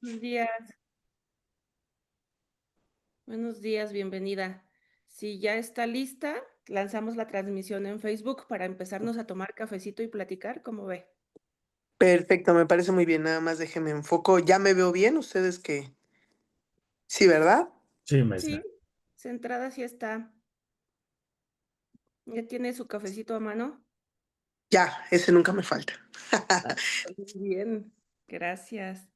Buenos días, buenos días, bienvenida. Si ya está lista, lanzamos la transmisión en Facebook para empezarnos a tomar cafecito y platicar, ¿cómo ve? Perfecto, me parece muy bien, nada más déjenme enfoco. ¿Ya me veo bien? ¿Ustedes qué? Sí, ¿verdad? Sí, Sí, maestra. centrada sí está. ¿Ya tiene su cafecito a mano? Ya, ese nunca me falta. Ah, muy bien, gracias.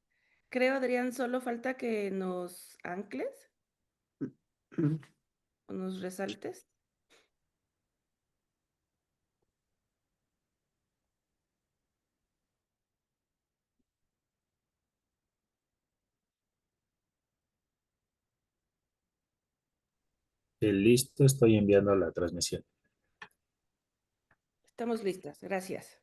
Creo, Adrián, solo falta que nos ancles Mm, o nos resaltes. Listo, estoy enviando la transmisión. Estamos listas, gracias.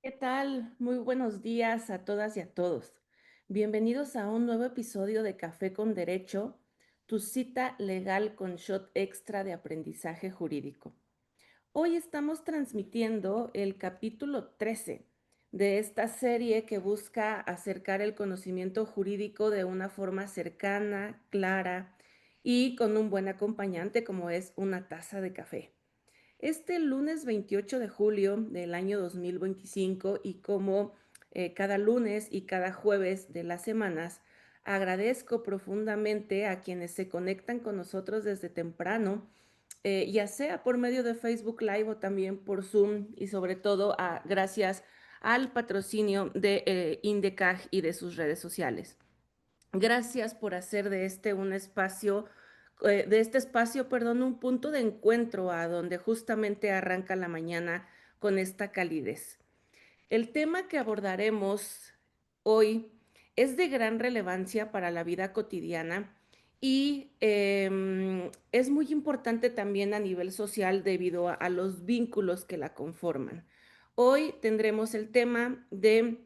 ¿Qué tal? Muy buenos días a todas y a todos. Bienvenidos a un nuevo episodio de Café con Derecho, tu cita legal con shot extra de aprendizaje jurídico. Hoy estamos transmitiendo el capítulo 13 de esta serie que busca acercar el conocimiento jurídico de una forma cercana, clara y con un buen acompañante como es una taza de café. Este lunes 28 de julio del año 2025 y como cada lunes y cada jueves de las semanas, agradezco profundamente a quienes se conectan con nosotros desde temprano, ya sea por medio de Facebook Live o también por Zoom y sobre todo gracias al patrocinio de INDECAG y de sus redes sociales. Gracias por hacer de este un espacio, perdón, un punto de encuentro a donde justamente arranca la mañana con esta calidez. El tema que abordaremos hoy es de gran relevancia para la vida cotidiana y es muy importante también a nivel social debido a los vínculos que la conforman. Hoy tendremos el tema de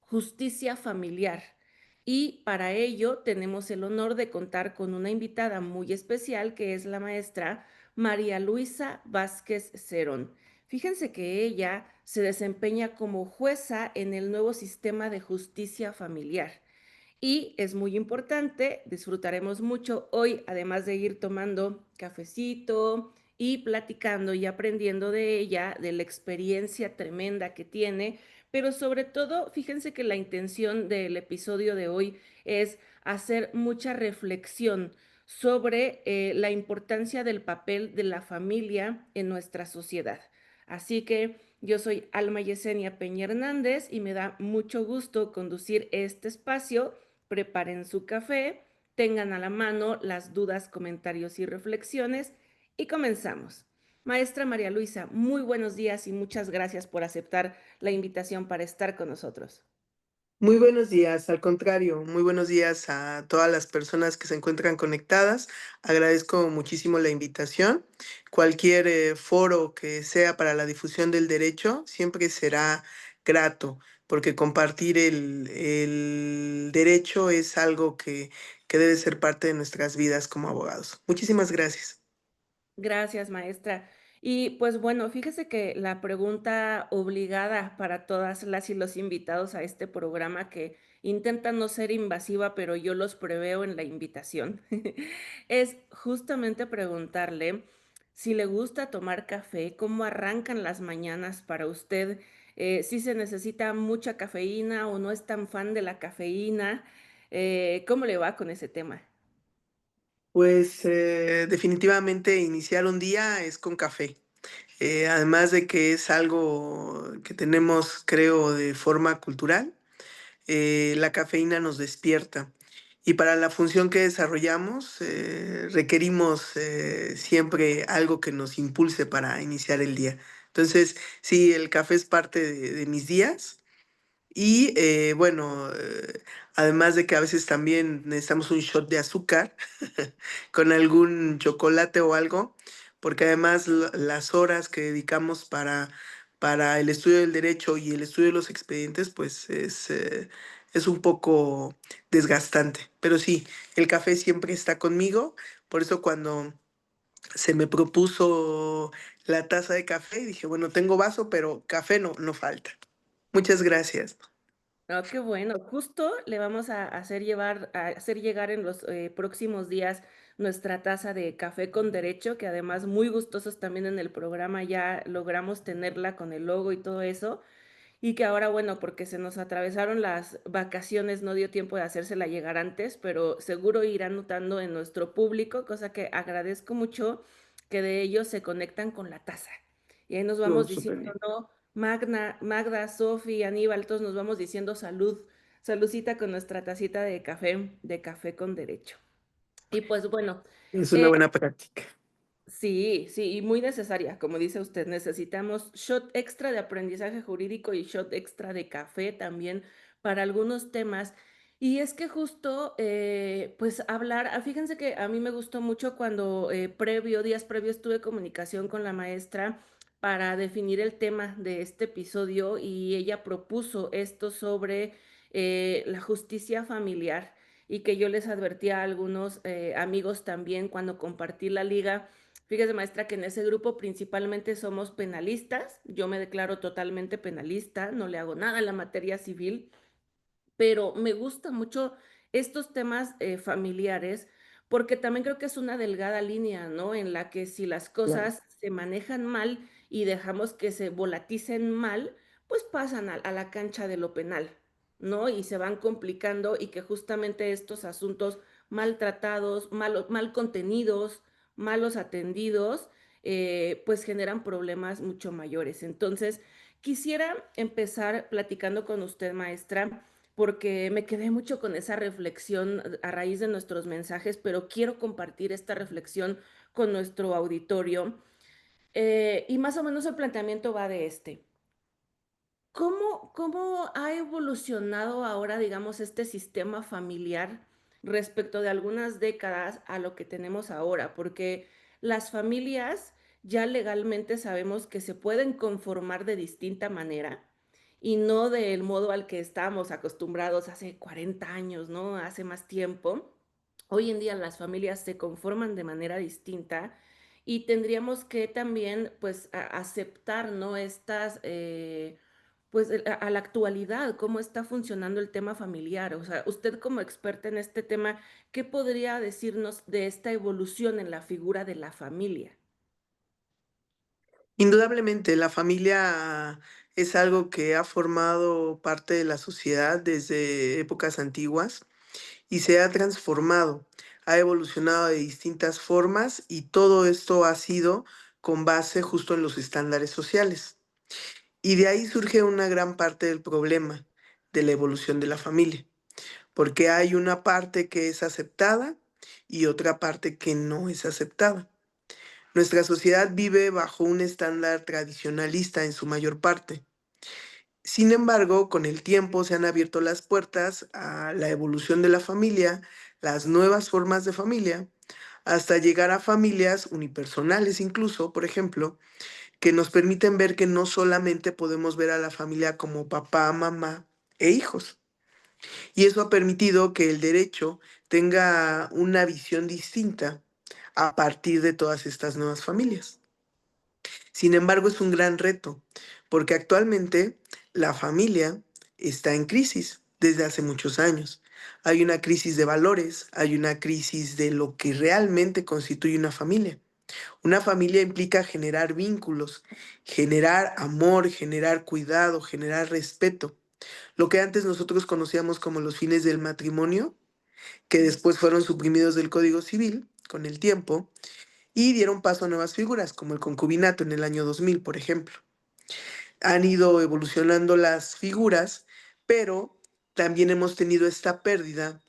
justicia familiar y para ello tenemos el honor de contar con una invitada muy especial que es la maestra María Luisa Vázquez Cerón. Fíjense que ella se desempeña como jueza en el nuevo sistema de justicia familiar. Y es muy importante, disfrutaremos mucho hoy, además de ir tomando cafecito y platicando y aprendiendo de ella, de la experiencia tremenda que tiene, pero sobre todo, fíjense que la intención del episodio de hoy es hacer mucha reflexión sobre la importancia del papel de la familia en nuestra sociedad. Así que yo soy Alma Yesenia Peña Hernández y me da mucho gusto conducir este espacio. Preparen su café, tengan a la mano las dudas, comentarios y reflexiones y comenzamos. Maestra María Luisa, muy buenos días y muchas gracias por aceptar la invitación para estar con nosotros. Muy buenos días, al contrario, muy buenos días a todas las personas que se encuentran conectadas. Agradezco muchísimo la invitación. Cualquier foro que sea para la difusión del derecho siempre será grato, porque compartir el derecho es algo que debe ser parte de nuestras vidas como abogados. Muchísimas gracias. Gracias, maestra. Y pues bueno, fíjese que la pregunta obligada para todas las y los invitados a este programa que intenta no ser invasiva, pero yo los preveo en la invitación, es justamente preguntarle si le gusta tomar café, cómo arrancan las mañanas para usted, si se necesita mucha cafeína o no es tan fan de la cafeína, ¿cómo le va con ese tema? Pues definitivamente iniciar un día es con café. Además de que es algo que tenemos, creo, de forma cultural, la cafeína nos despierta. Y para la función que desarrollamos, requerimos siempre algo que nos impulse para iniciar el día. Entonces, sí, el café es parte de mis días y bueno, además de que a veces también necesitamos un shot de azúcar con algún chocolate o algo, porque además las horas que dedicamos para el estudio del derecho y el estudio de los expedientes, pues es un poco desgastante. Pero sí, el café siempre está conmigo, por eso cuando se me propuso la taza de café, dije, bueno, tengo vaso, pero café no falta. Muchas gracias. No, qué bueno. Justo le vamos a hacer llegar en los próximos días nuestra taza de café con derecho, que además muy gustosos también en el programa ya logramos tenerla con el logo y todo eso. Y que ahora, bueno, porque se nos atravesaron las vacaciones, no dio tiempo de hacérsela llegar antes, pero seguro irá notando en nuestro público, cosa que agradezco mucho que de ellos se conectan con la taza. Y ahí nos Estuvo vamos súper diciendo, bien. ¿no? Magda, Sofi, Aníbal, todos nos vamos diciendo salud, saludcita con nuestra tacita de café con derecho. Y pues bueno, Es una eh, buena práctica. sí, sí, y muy necesaria, como dice usted, necesitamos shot extra de aprendizaje jurídico y shot extra de café también para algunos temas. Y es que justo, pues hablar, fíjense que a mí me gustó mucho cuando días previos tuve comunicación con la maestra para definir el tema de este episodio y ella propuso esto sobre la justicia familiar y que yo les advertía a algunos amigos también cuando compartí la liga. Fíjese, maestra, que en ese grupo principalmente somos penalistas. Yo me declaro totalmente penalista, no le hago nada a la materia civil, pero me gustan mucho estos temas familiares porque también creo que es una delgada línea, ¿no? En la que si las Claro. cosas se manejan mal y dejamos que se volaticen mal, pues pasan a la cancha de lo penal, ¿no? Y se van complicando y que justamente estos asuntos maltratados, mal contenidos, malos atendidos, pues generan problemas mucho mayores. Entonces, quisiera empezar platicando con usted, maestra, porque me quedé mucho con esa reflexión a raíz de nuestros mensajes, pero quiero compartir esta reflexión con nuestro auditorio. Y más o menos el planteamiento va de este. ¿Cómo ha evolucionado ahora, digamos, este sistema familiar respecto de algunas décadas a lo que tenemos ahora? Porque las familias ya legalmente sabemos que se pueden conformar de distinta manera y no del modo al que estábamos acostumbrados hace 40 años, ¿no? Hace más tiempo. Hoy en día las familias se conforman de manera distinta y tendríamos que también, pues, aceptar, ¿no? Pues a la actualidad, cómo está funcionando el tema familiar. O sea, usted como experta en este tema, ¿qué podría decirnos de esta evolución en la figura de la familia? Indudablemente, la familia es algo que ha formado parte de la sociedad desde épocas antiguas y se ha transformado, ha evolucionado de distintas formas y todo esto ha sido con base justo en los estándares sociales. Y de ahí surge una gran parte del problema de la evolución de la familia, porque hay una parte que es aceptada y otra parte que no es aceptada. Nuestra sociedad vive bajo un estándar tradicionalista en su mayor parte. Sin embargo, con el tiempo se han abierto las puertas a la evolución de la familia, las nuevas formas de familia, hasta llegar a familias unipersonales incluso, por ejemplo, que nos permiten ver que no solamente podemos ver a la familia como papá, mamá e hijos. Y eso ha permitido que el derecho tenga una visión distinta a partir de todas estas nuevas familias. Sin embargo, es un gran reto, porque actualmente la familia está en crisis desde hace muchos años. Hay una crisis de valores, hay una crisis de lo que realmente constituye una familia. Una familia implica generar vínculos, generar amor, generar cuidado, generar respeto. Lo que antes nosotros conocíamos como los fines del matrimonio, que después fueron suprimidos del Código Civil con el tiempo, y dieron paso a nuevas figuras, como el concubinato en el año 2000, por ejemplo. Han ido evolucionando las figuras, pero también hemos tenido esta pérdida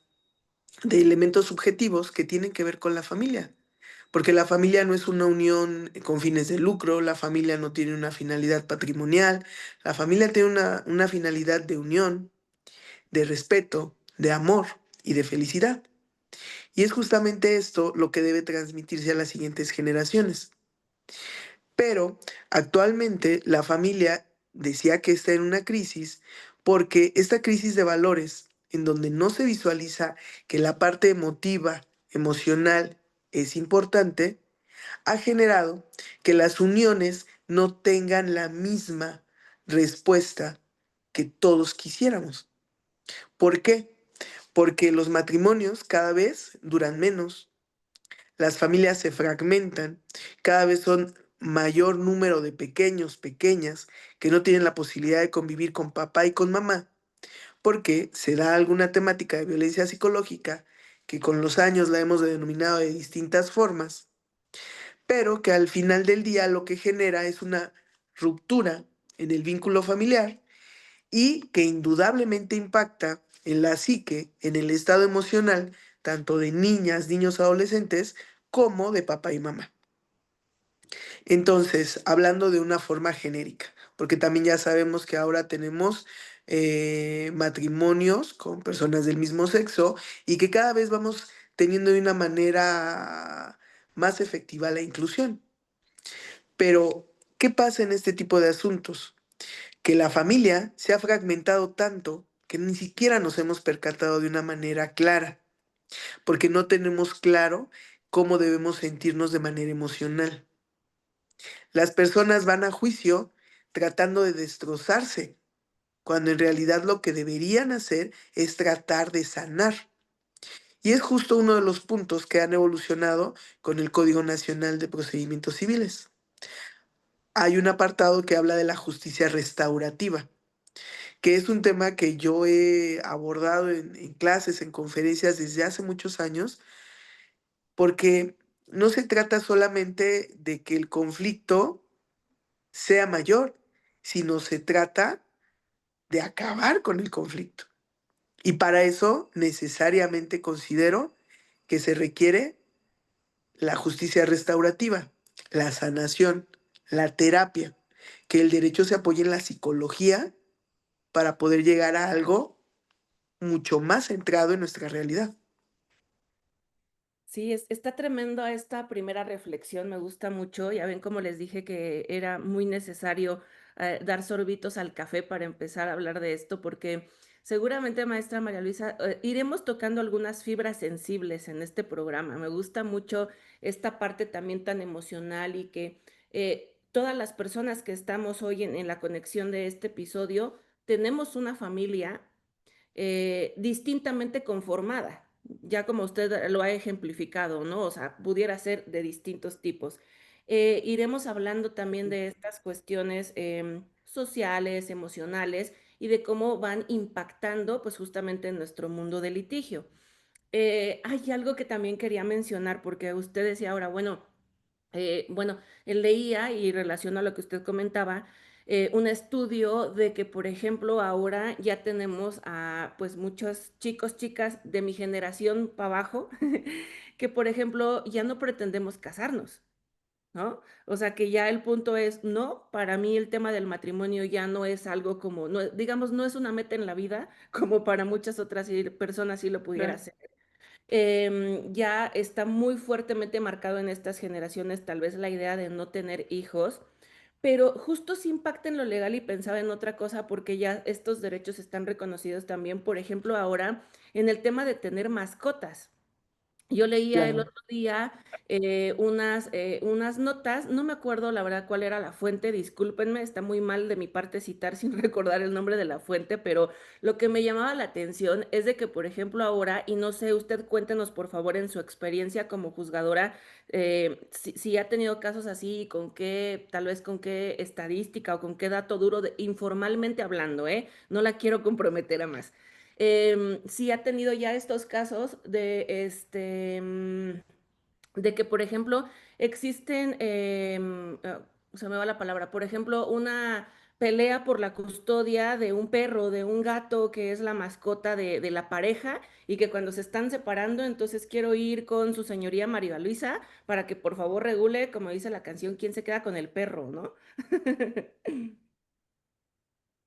de elementos subjetivos que tienen que ver con la familia. Porque la familia no es una unión con fines de lucro, la familia no tiene una finalidad patrimonial, la familia tiene una finalidad de unión, de respeto, de amor y de felicidad. Y es justamente esto lo que debe transmitirse a las siguientes generaciones. Pero actualmente la familia decía que está en una crisis porque esta crisis de valores, en donde no se visualiza que la parte emotiva, emocional, es importante, ha generado que las uniones no tengan la misma respuesta que todos quisiéramos. ¿Por qué? Porque los matrimonios cada vez duran menos, las familias se fragmentan, cada vez son mayor número de pequeños, pequeñas, que no tienen la posibilidad de convivir con papá y con mamá, porque se da alguna temática de violencia psicológica que con los años la hemos denominado de distintas formas, pero que al final del día lo que genera es una ruptura en el vínculo familiar y que indudablemente impacta en la psique, en el estado emocional, tanto de niñas, niños, adolescentes, como de papá y mamá. Entonces, hablando de una forma genérica, porque también ya sabemos que ahora tenemos matrimonios con personas del mismo sexo y que cada vez vamos teniendo de una manera más efectiva la inclusión. Pero, ¿qué pasa en este tipo de asuntos? Que la familia se ha fragmentado tanto que ni siquiera nos hemos percatado de una manera clara, porque no tenemos claro cómo debemos sentirnos de manera emocional. Las personas van a juicio tratando de destrozarse, cuando en realidad lo que deberían hacer es tratar de sanar. Y es justo uno de los puntos que han evolucionado con el Código Nacional de Procedimientos Civiles. Hay un apartado que habla de la justicia restaurativa, que es un tema que yo he abordado en clases, en conferencias desde hace muchos años, porque no se trata solamente de que el conflicto sea mayor, sino se trata de acabar con el conflicto. Y para eso necesariamente considero que se requiere la justicia restaurativa, la sanación, la terapia, que el derecho se apoye en la psicología para poder llegar a algo mucho más centrado en nuestra realidad. Sí, está tremendo esta primera reflexión, me gusta mucho. Ya ven como les dije que era muy necesario dar sorbitos al café para empezar a hablar de esto, porque seguramente, maestra María Luisa, iremos tocando algunas fibras sensibles en este programa. Me gusta mucho esta parte también tan emocional y que todas las personas que estamos hoy en la conexión de este episodio tenemos una familia distintamente conformada, ya como usted lo ha ejemplificado, ¿no? O sea, pudiera ser de distintos tipos. Iremos hablando también de estas cuestiones sociales, emocionales y de cómo van impactando, pues justamente en nuestro mundo de litigio. Hay algo que también quería mencionar, porque usted decía ahora, bueno, leía y relaciono a lo que usted comentaba, un estudio de que, por ejemplo, ahora ya tenemos a pues muchos chicos, chicas de mi generación para abajo, que, por ejemplo, ya no pretendemos casarnos, ¿no? O sea, que ya el punto es, no, para mí el tema del matrimonio ya no es algo como, no, digamos, no es una meta en la vida, como para muchas otras personas sí lo pudiera Claro. ser. Ya está muy fuertemente marcado en estas generaciones tal vez la idea de no tener hijos, pero justo sí impacta en lo legal y pensaba en otra cosa porque ya estos derechos están reconocidos también, por ejemplo, ahora en el tema de tener mascotas. Yo leía el Claro. otro día unas notas, no me acuerdo la verdad cuál era la fuente, discúlpenme, está muy mal de mi parte citar sin recordar el nombre de la fuente, pero lo que me llamaba la atención es de que, por ejemplo, ahora, y no sé, usted cuéntenos por favor en su experiencia como juzgadora, si ha tenido casos así, con qué, tal vez con qué estadística o con qué dato duro, informalmente hablando, ¿eh? No la quiero comprometer a más. Sí ha tenido ya estos casos de que, por ejemplo, existen, se me va la palabra, por ejemplo, una pelea por la custodia de un perro, de un gato que es la mascota de la pareja y que cuando se están separando, entonces quiero ir con su señoría María Luisa para que por favor regule, como dice la canción, quién se queda con el perro, ¿no?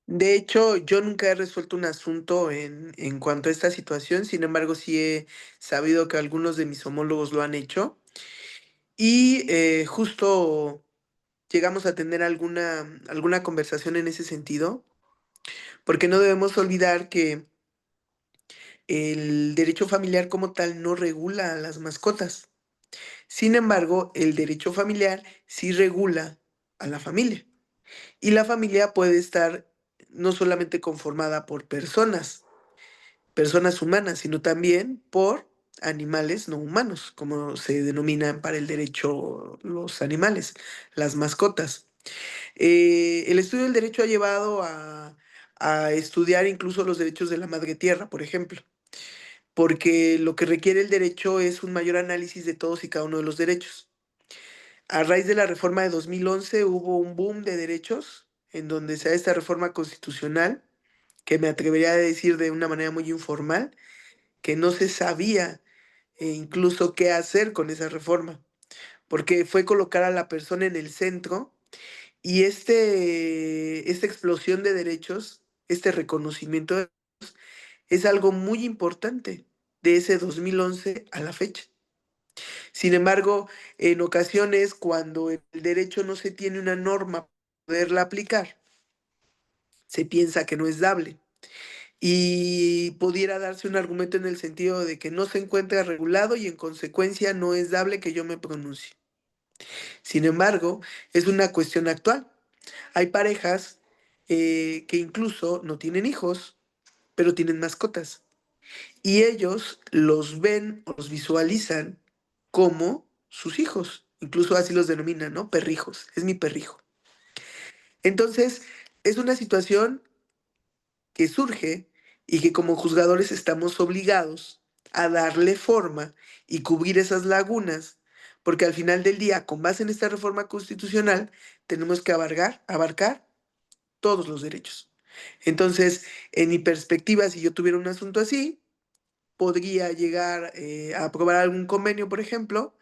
De hecho, yo nunca he resuelto un asunto en cuanto a esta situación, sin embargo, sí he sabido que algunos de mis homólogos lo han hecho y justo llegamos a tener alguna conversación en ese sentido, porque no debemos olvidar que el derecho familiar como tal no regula a las mascotas. Sin embargo, el derecho familiar sí regula a la familia. Y la familia puede estar no solamente conformada por personas humanas, sino también por animales no humanos, como se denominan para el derecho los animales, las mascotas. El estudio del derecho ha llevado a estudiar incluso los derechos de la madre tierra, por ejemplo, porque lo que requiere el derecho es un mayor análisis de todos y cada uno de los derechos. A raíz de la reforma de 2011 hubo un boom de derechos en donde se da esta reforma constitucional, que me atrevería a decir de una manera muy informal, que no se sabía incluso qué hacer con esa reforma, porque fue colocar a la persona en el centro y esta explosión de derechos, este reconocimiento es algo muy importante de ese 2011 a la fecha. Sin embargo, en ocasiones, cuando el derecho no se tiene una norma para poderla aplicar, se piensa que no es dable. Y pudiera darse un argumento en el sentido de que no se encuentra regulado y en consecuencia no es dable que yo me pronuncie. Sin embargo, es una cuestión actual. Hay parejas que incluso no tienen hijos, pero tienen mascotas. Y ellos los ven o los visualizan como sus hijos. Incluso así los denominan, ¿no? Perrijos. Es mi perrijo. Entonces, es una situación que surge y que como juzgadores estamos obligados a darle forma y cubrir esas lagunas, porque al final del día, con base en esta reforma constitucional, tenemos que abarcar todos los derechos. Entonces, en mi perspectiva, si yo tuviera un asunto así, podría llegar a aprobar algún convenio, por ejemplo,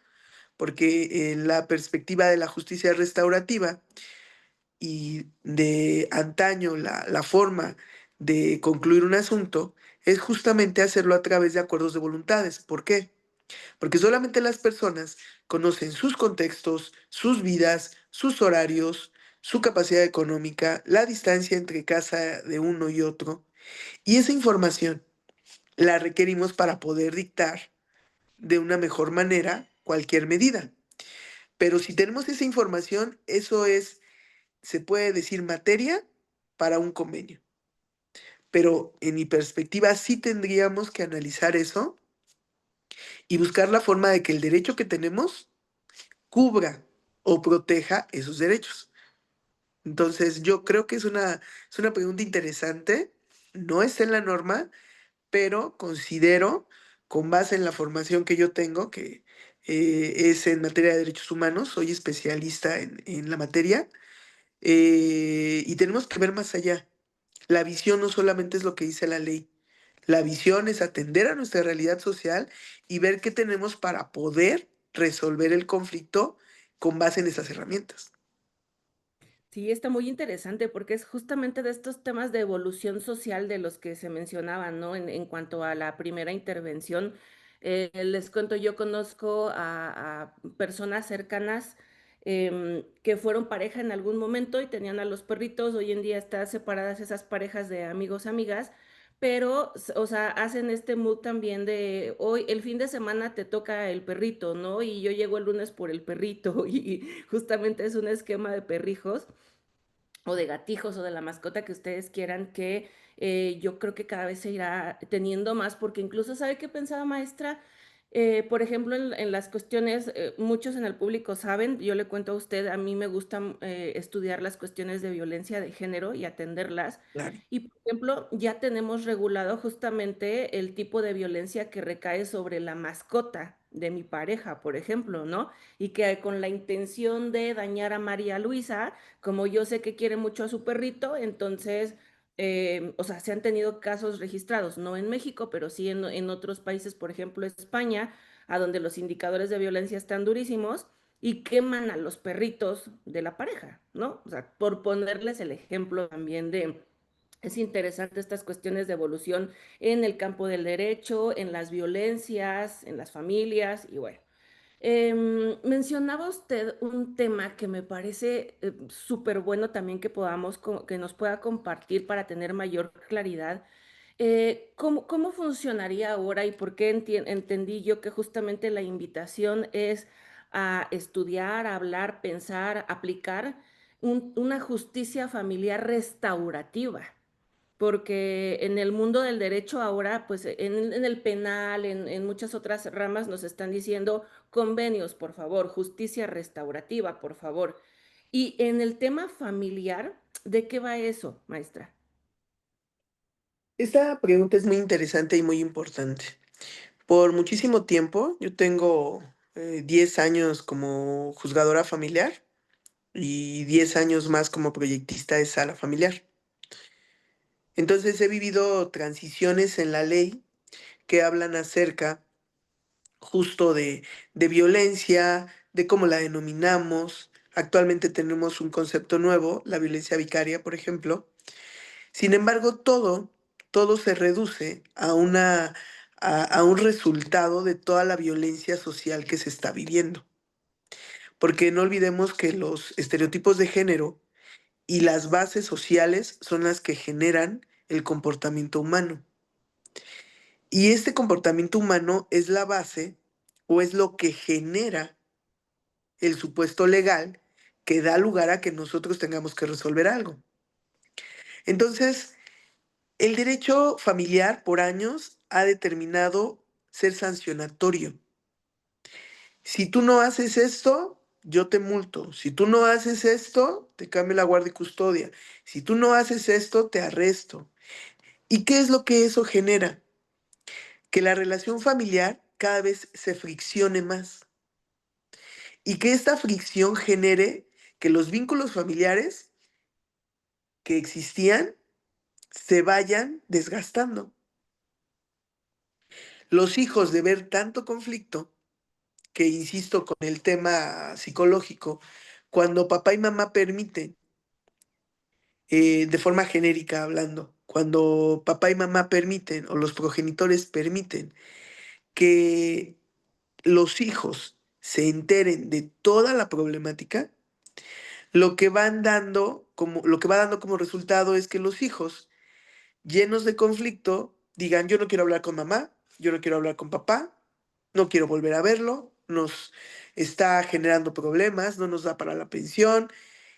porque en la perspectiva de la justicia restaurativa y de antaño la forma de concluir un asunto es justamente hacerlo a través de acuerdos de voluntades. ¿Por qué? Porque solamente las personas conocen sus contextos, sus vidas, sus horarios, su capacidad económica, la distancia entre casa de uno y otro, y esa información la requerimos para poder dictar de una mejor manera cualquier medida. Pero si tenemos esa información, eso es, se puede decir, materia para un convenio. Pero en mi perspectiva sí tendríamos que analizar eso y buscar la forma de que el derecho que tenemos cubra o proteja esos derechos. Entonces yo creo que es una pregunta interesante, no está en la norma, pero considero, con base en la formación que yo tengo, que es en materia de derechos humanos, soy especialista en la materia, y tenemos que ver más allá. La visión no solamente es lo que dice la ley, la visión es atender a nuestra realidad social y ver qué tenemos para poder resolver el conflicto con base en esas herramientas. Sí, está muy interesante porque es justamente de estos temas de evolución social de los que se mencionaban, ¿no? En cuanto a la primera intervención, les cuento, yo conozco a personas cercanas que fueron pareja en algún momento y tenían a los perritos, hoy en día están separadas esas parejas de amigos, amigas, pero, o sea, hacen este mood también de hoy, el fin de semana te toca el perrito, ¿no? Y yo llego el lunes por el perrito y justamente es un esquema de perrijos o de gatijos o de la mascota que ustedes quieran, que yo creo que cada vez se irá teniendo más, porque incluso, ¿sabe qué pensaba, maestra? Por ejemplo, en las cuestiones, muchos en el público saben, yo le cuento a usted, a mí me gusta estudiar las cuestiones de violencia de género y atenderlas. Claro. Y, por ejemplo, ya tenemos regulado justamente el tipo de violencia que recae sobre la mascota de mi pareja, por ejemplo, ¿no? Y que con la intención de dañar a María Luisa, como yo sé que quiere mucho a su perrito, entonces o sea, se han tenido casos registrados, no en México, pero sí en otros países, por ejemplo, España, a donde los indicadores de violencia están durísimos y queman a los perritos de la pareja, ¿no? O sea, por ponerles el ejemplo también de, es interesante estas cuestiones de evolución en el campo del derecho, en las violencias, en las familias y bueno. Mencionaba usted un tema que me parece súper bueno también que podamos, que nos pueda compartir para tener mayor claridad. ¿Cómo funcionaría ahora y por qué entendí yo que justamente la invitación es a estudiar, a hablar, pensar, aplicar una justicia familiar restaurativa? Porque en el mundo del derecho ahora, pues en el penal, en muchas otras ramas nos están diciendo convenios, por favor, justicia restaurativa, por favor. Y en el tema familiar, ¿de qué va eso, maestra? Esta pregunta es muy interesante y muy importante. Por muchísimo tiempo, yo tengo 10 años como juzgadora familiar y 10 años más como proyectista de sala familiar. Entonces he vivido transiciones en la ley que hablan acerca justo de violencia, de cómo la denominamos. Actualmente tenemos un concepto nuevo, la violencia vicaria, por ejemplo. Sin embargo, todo se reduce a un resultado de toda la violencia social que se está viviendo. Porque no olvidemos que los estereotipos de género y las bases sociales son las que generan el comportamiento humano. Y este comportamiento humano es la base o es lo que genera el supuesto legal que da lugar a que nosotros tengamos que resolver algo. Entonces, el derecho familiar por años ha determinado ser sancionatorio. Si tú no haces esto, yo te multo. Si tú no haces esto, te cambio la guardia y custodia. Si tú no haces esto, te arresto. ¿Y qué es lo que eso genera? Que la relación familiar cada vez se friccione más y que esta fricción genere que los vínculos familiares que existían se vayan desgastando. Los hijos de ver tanto conflicto, que insisto con el tema psicológico, cuando papá y mamá permiten, de forma genérica hablando, cuando papá y mamá permiten o los progenitores permiten que los hijos se enteren de toda la problemática, lo que va dando como resultado es que los hijos llenos de conflicto digan, yo no quiero hablar con mamá, yo no quiero hablar con papá, no quiero volver a verlo, nos está generando problemas, no nos da para la pensión.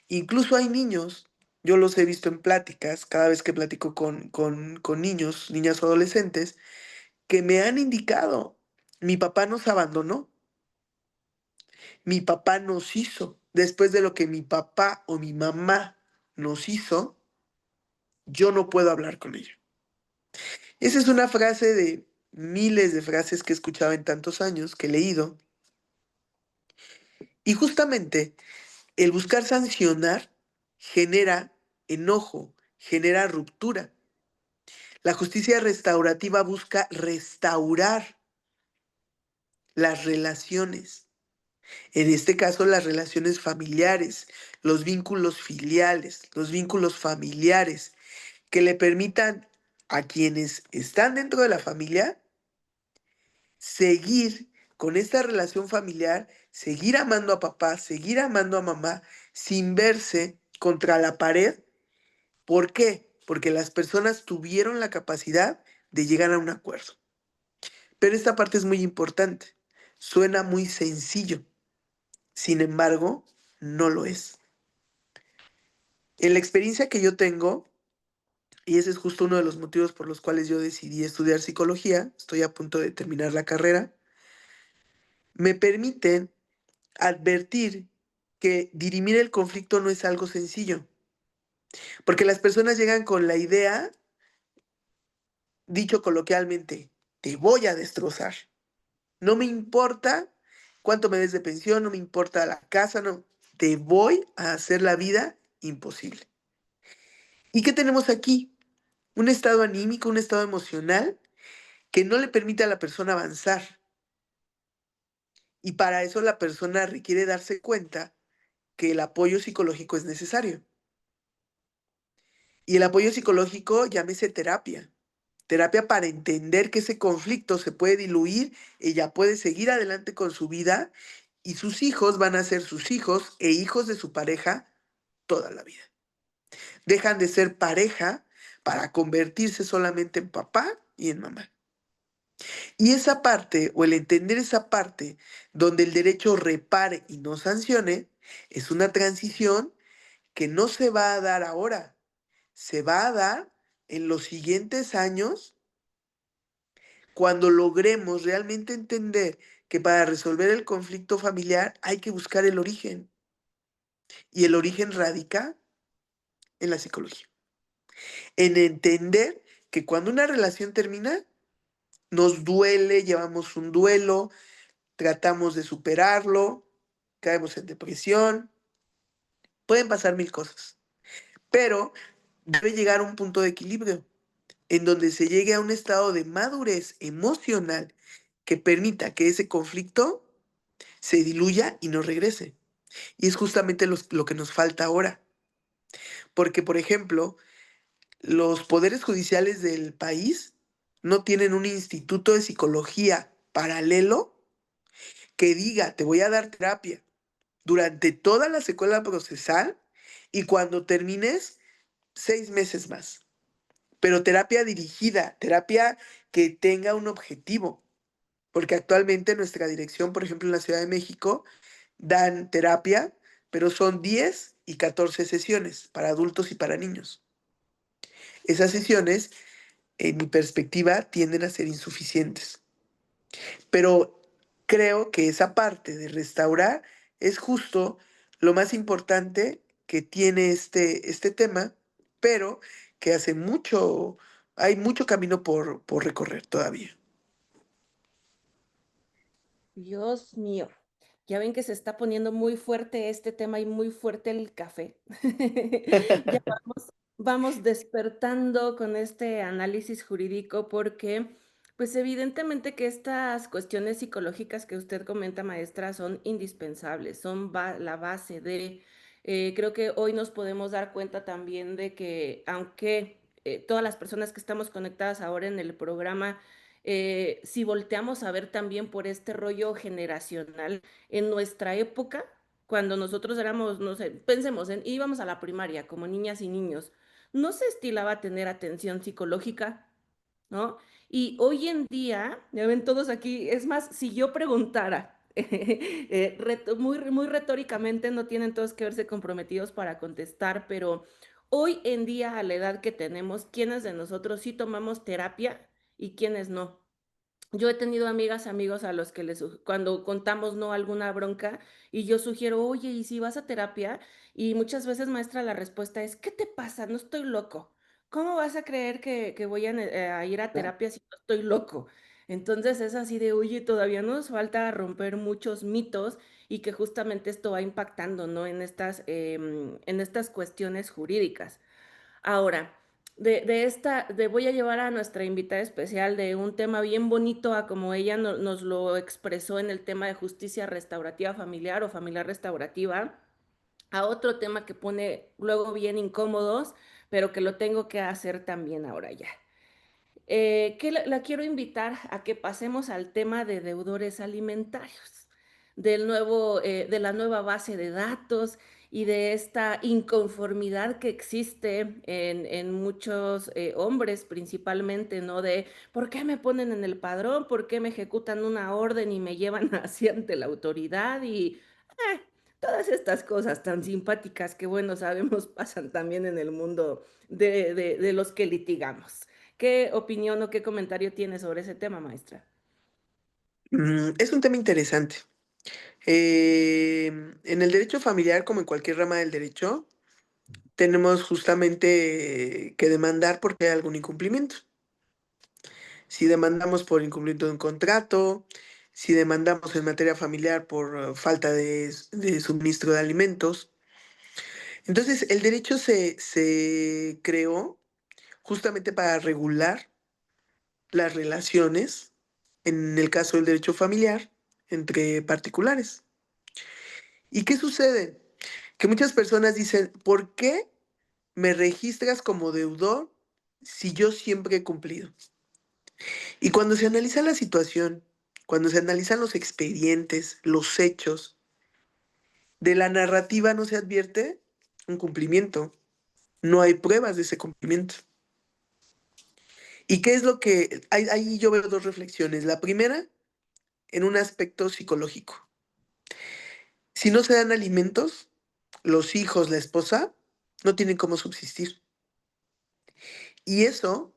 Incluso hay niños, yo los he visto en pláticas, cada vez que platico con niños, niñas o adolescentes, que me han indicado, mi papá nos abandonó, mi papá nos hizo, después de lo que mi papá o mi mamá nos hizo, yo no puedo hablar con ella. Esa es una frase de miles de frases que he escuchado en tantos años, que he leído. Y justamente el buscar sancionar genera enojo, genera ruptura. La justicia restaurativa busca restaurar las relaciones, en este caso las relaciones familiares, los vínculos filiales, los vínculos familiares, que le permitan a quienes están dentro de la familia seguir con esta relación familiar, seguir amando a papá, seguir amando a mamá, sin verse contra la pared. ¿Por qué? Porque las personas tuvieron la capacidad de llegar a un acuerdo. Pero esta parte es muy importante. Suena muy sencillo, sin embargo, no lo es. En la experiencia que yo tengo, y ese es justo uno de los motivos por los cuales yo decidí estudiar psicología, estoy a punto de terminar la carrera, me permiten advertir que dirimir el conflicto no es algo sencillo, porque las personas llegan con la idea, dicho coloquialmente, te voy a destrozar. No me importa cuánto me des de pensión, no me importa la casa, no, te voy a hacer la vida imposible. ¿Y qué tenemos aquí? Un estado anímico, un estado emocional que no le permite a la persona avanzar. Y para eso la persona requiere darse cuenta que el apoyo psicológico es necesario. Y el apoyo psicológico, llámese terapia. Terapia para entender que ese conflicto se puede diluir, ella puede seguir adelante con su vida y sus hijos van a ser sus hijos e hijos de su pareja toda la vida. Dejan de ser pareja para convertirse solamente en papá y en mamá. Y esa parte, o el entender esa parte donde el derecho repare y no sancione, es una transición que no se va a dar ahora, se va a dar en los siguientes años cuando logremos realmente entender que para resolver el conflicto familiar hay que buscar el origen. Y el origen radica en la psicología. En entender que cuando una relación termina, nos duele, llevamos un duelo, tratamos de superarlo, caemos en depresión, pueden pasar mil cosas, pero debe llegar a un punto de equilibrio en donde se llegue a un estado de madurez emocional que permita que ese conflicto se diluya y no regrese. Y es justamente lo que nos falta ahora. Porque, por ejemplo, los poderes judiciales del país no tienen un instituto de psicología paralelo que diga, te voy a dar terapia durante toda la secuela procesal y cuando termines, 6 meses más. Pero terapia dirigida, terapia que tenga un objetivo. Porque actualmente nuestra dirección, por ejemplo, en la Ciudad de México, dan terapia, pero son 10 y 14 sesiones para adultos y para niños. Esas sesiones, en mi perspectiva, tienden a ser insuficientes. Pero creo que esa parte de restaurar es justo lo más importante que tiene este tema, pero que hay mucho camino por recorrer todavía. Dios mío, ya ven que se está poniendo muy fuerte este tema y muy fuerte el café. Ya vamos despertando con este análisis jurídico porque, pues evidentemente que estas cuestiones psicológicas que usted comenta, maestra, son indispensables, son la base de, creo que hoy nos podemos dar cuenta también de que aunque todas las personas que estamos conectadas ahora en el programa, si volteamos a ver también por este rollo generacional, en nuestra época, cuando nosotros éramos, no sé, pensemos en, íbamos a la primaria como niñas y niños, no se estilaba tener atención psicológica, ¿no? Y hoy en día, ya ven todos aquí, es más, si yo preguntara, muy retóricamente, no tienen todos que verse comprometidos para contestar, pero hoy en día, a la edad que tenemos, ¿quiénes de nosotros sí tomamos terapia y quiénes no? Yo he tenido amigas, amigos a los que cuando contamos no alguna bronca y yo sugiero, oye, ¿y si vas a terapia? Y muchas veces, maestra, la respuesta es, ¿qué te pasa? No estoy loco. ¿Cómo vas a creer que voy a ir a terapia si no estoy loco? Entonces es así de, oye, todavía nos falta romper muchos mitos y que justamente esto va impactando, ¿no? En estas cuestiones jurídicas. Ahora, voy a llevar a nuestra invitada especial de un tema bien bonito a como ella nos lo expresó en el tema de justicia restaurativa familiar o familiar restaurativa, a otro tema que pone luego bien incómodos, pero que lo tengo que hacer también ahora ya. Que la quiero invitar a que pasemos al tema de deudores alimentarios, de la nueva base de datos y de esta inconformidad que existe en muchos hombres principalmente, ¿no? De ¿por qué me ponen en el padrón? ¿Por qué me ejecutan una orden y me llevan así ante la autoridad? Y todas estas cosas tan simpáticas que, bueno, sabemos pasan también en el mundo de los que litigamos. ¿Qué opinión o qué comentario tiene sobre ese tema, maestra? Es un tema interesante. En el derecho familiar, como en cualquier rama del derecho, tenemos justamente que demandar porque hay algún incumplimiento. Si demandamos por incumplimiento de un contrato, si demandamos en materia familiar por falta de suministro de alimentos. Entonces, el derecho se creó justamente para regular las relaciones, en el caso del derecho familiar, entre particulares. ¿Y qué sucede? Que muchas personas dicen, ¿por qué me registras como deudor si yo siempre he cumplido? Y cuando se analiza la situación, cuando se analizan los expedientes, los hechos, de la narrativa no se advierte un cumplimiento, no hay pruebas de ese cumplimiento. ¿Y qué es lo que... Ahí yo veo dos reflexiones. La primera, en un aspecto psicológico. Si no se dan alimentos, los hijos, la esposa, no tienen cómo subsistir. Y eso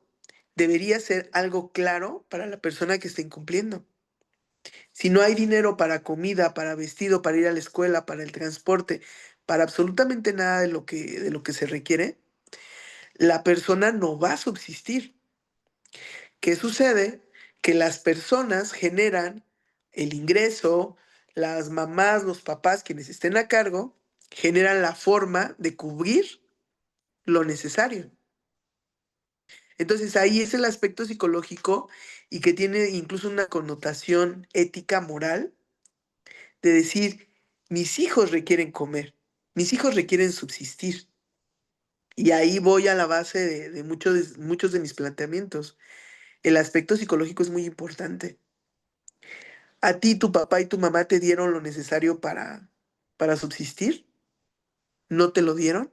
debería ser algo claro para la persona que está incumpliendo. Si no hay dinero para comida, para vestido, para ir a la escuela, para el transporte, para absolutamente nada de lo que se requiere, la persona no va a subsistir. ¿Qué sucede? Que las personas generan el ingreso, las mamás, los papás, quienes estén a cargo, generan la forma de cubrir lo necesario. Entonces ahí es el aspecto psicológico y que tiene incluso una connotación ética, moral, de decir, mis hijos requieren comer, mis hijos requieren subsistir. Y ahí voy a la base de muchos de mis planteamientos. El aspecto psicológico es muy importante. ¿A ti tu papá y tu mamá te dieron lo necesario para subsistir? ¿No te lo dieron?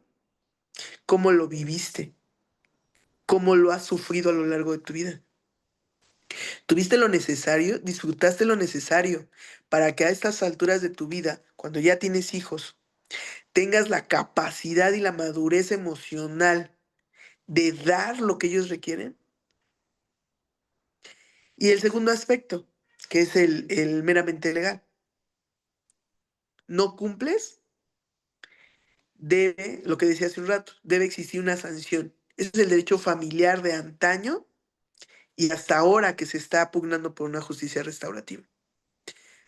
¿Cómo lo viviste? ¿Cómo lo has sufrido a lo largo de tu vida? ¿Tuviste lo necesario? ¿Disfrutaste lo necesario para que a estas alturas de tu vida, cuando ya tienes hijos, tengas la capacidad y la madurez emocional de dar lo que ellos requieren? Y el segundo aspecto, que es el meramente legal. ¿No cumples? Debe, lo que decía hace un rato, debe existir una sanción. Ese es el derecho familiar de antaño y hasta ahora que se está pugnando por una justicia restaurativa.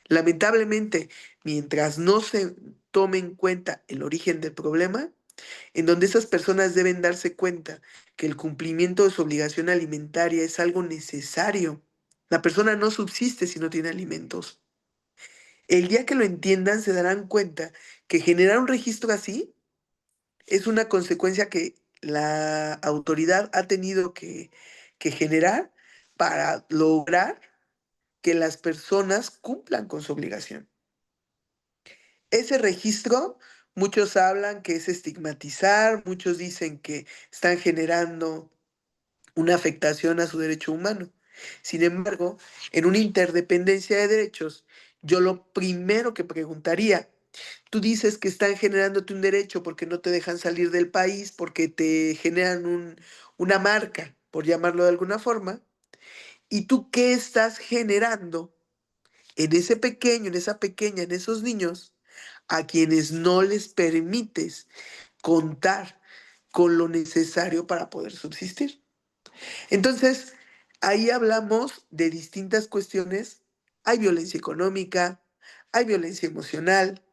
Lamentablemente, mientras no se tome en cuenta el origen del problema, en donde esas personas deben darse cuenta que el cumplimiento de su obligación alimentaria es algo necesario. La persona no subsiste si no tiene alimentos. El día que lo entiendan, se darán cuenta que generar un registro así es una consecuencia que la autoridad ha tenido que generar para lograr que las personas cumplan con su obligación. Ese registro, muchos hablan que es estigmatizar, muchos dicen que están generando una afectación a su derecho humano. Sin embargo, en una interdependencia de derechos, yo lo primero que preguntaría, tú dices que están generándote un derecho porque no te dejan salir del país, porque te generan una marca, por llamarlo de alguna forma, ¿y tú qué estás generando en ese pequeño, en esa pequeña, en esos niños, a quienes no les permites contar con lo necesario para poder subsistir? Entonces, ahí hablamos de distintas cuestiones. Hay violencia económica, hay violencia emocional.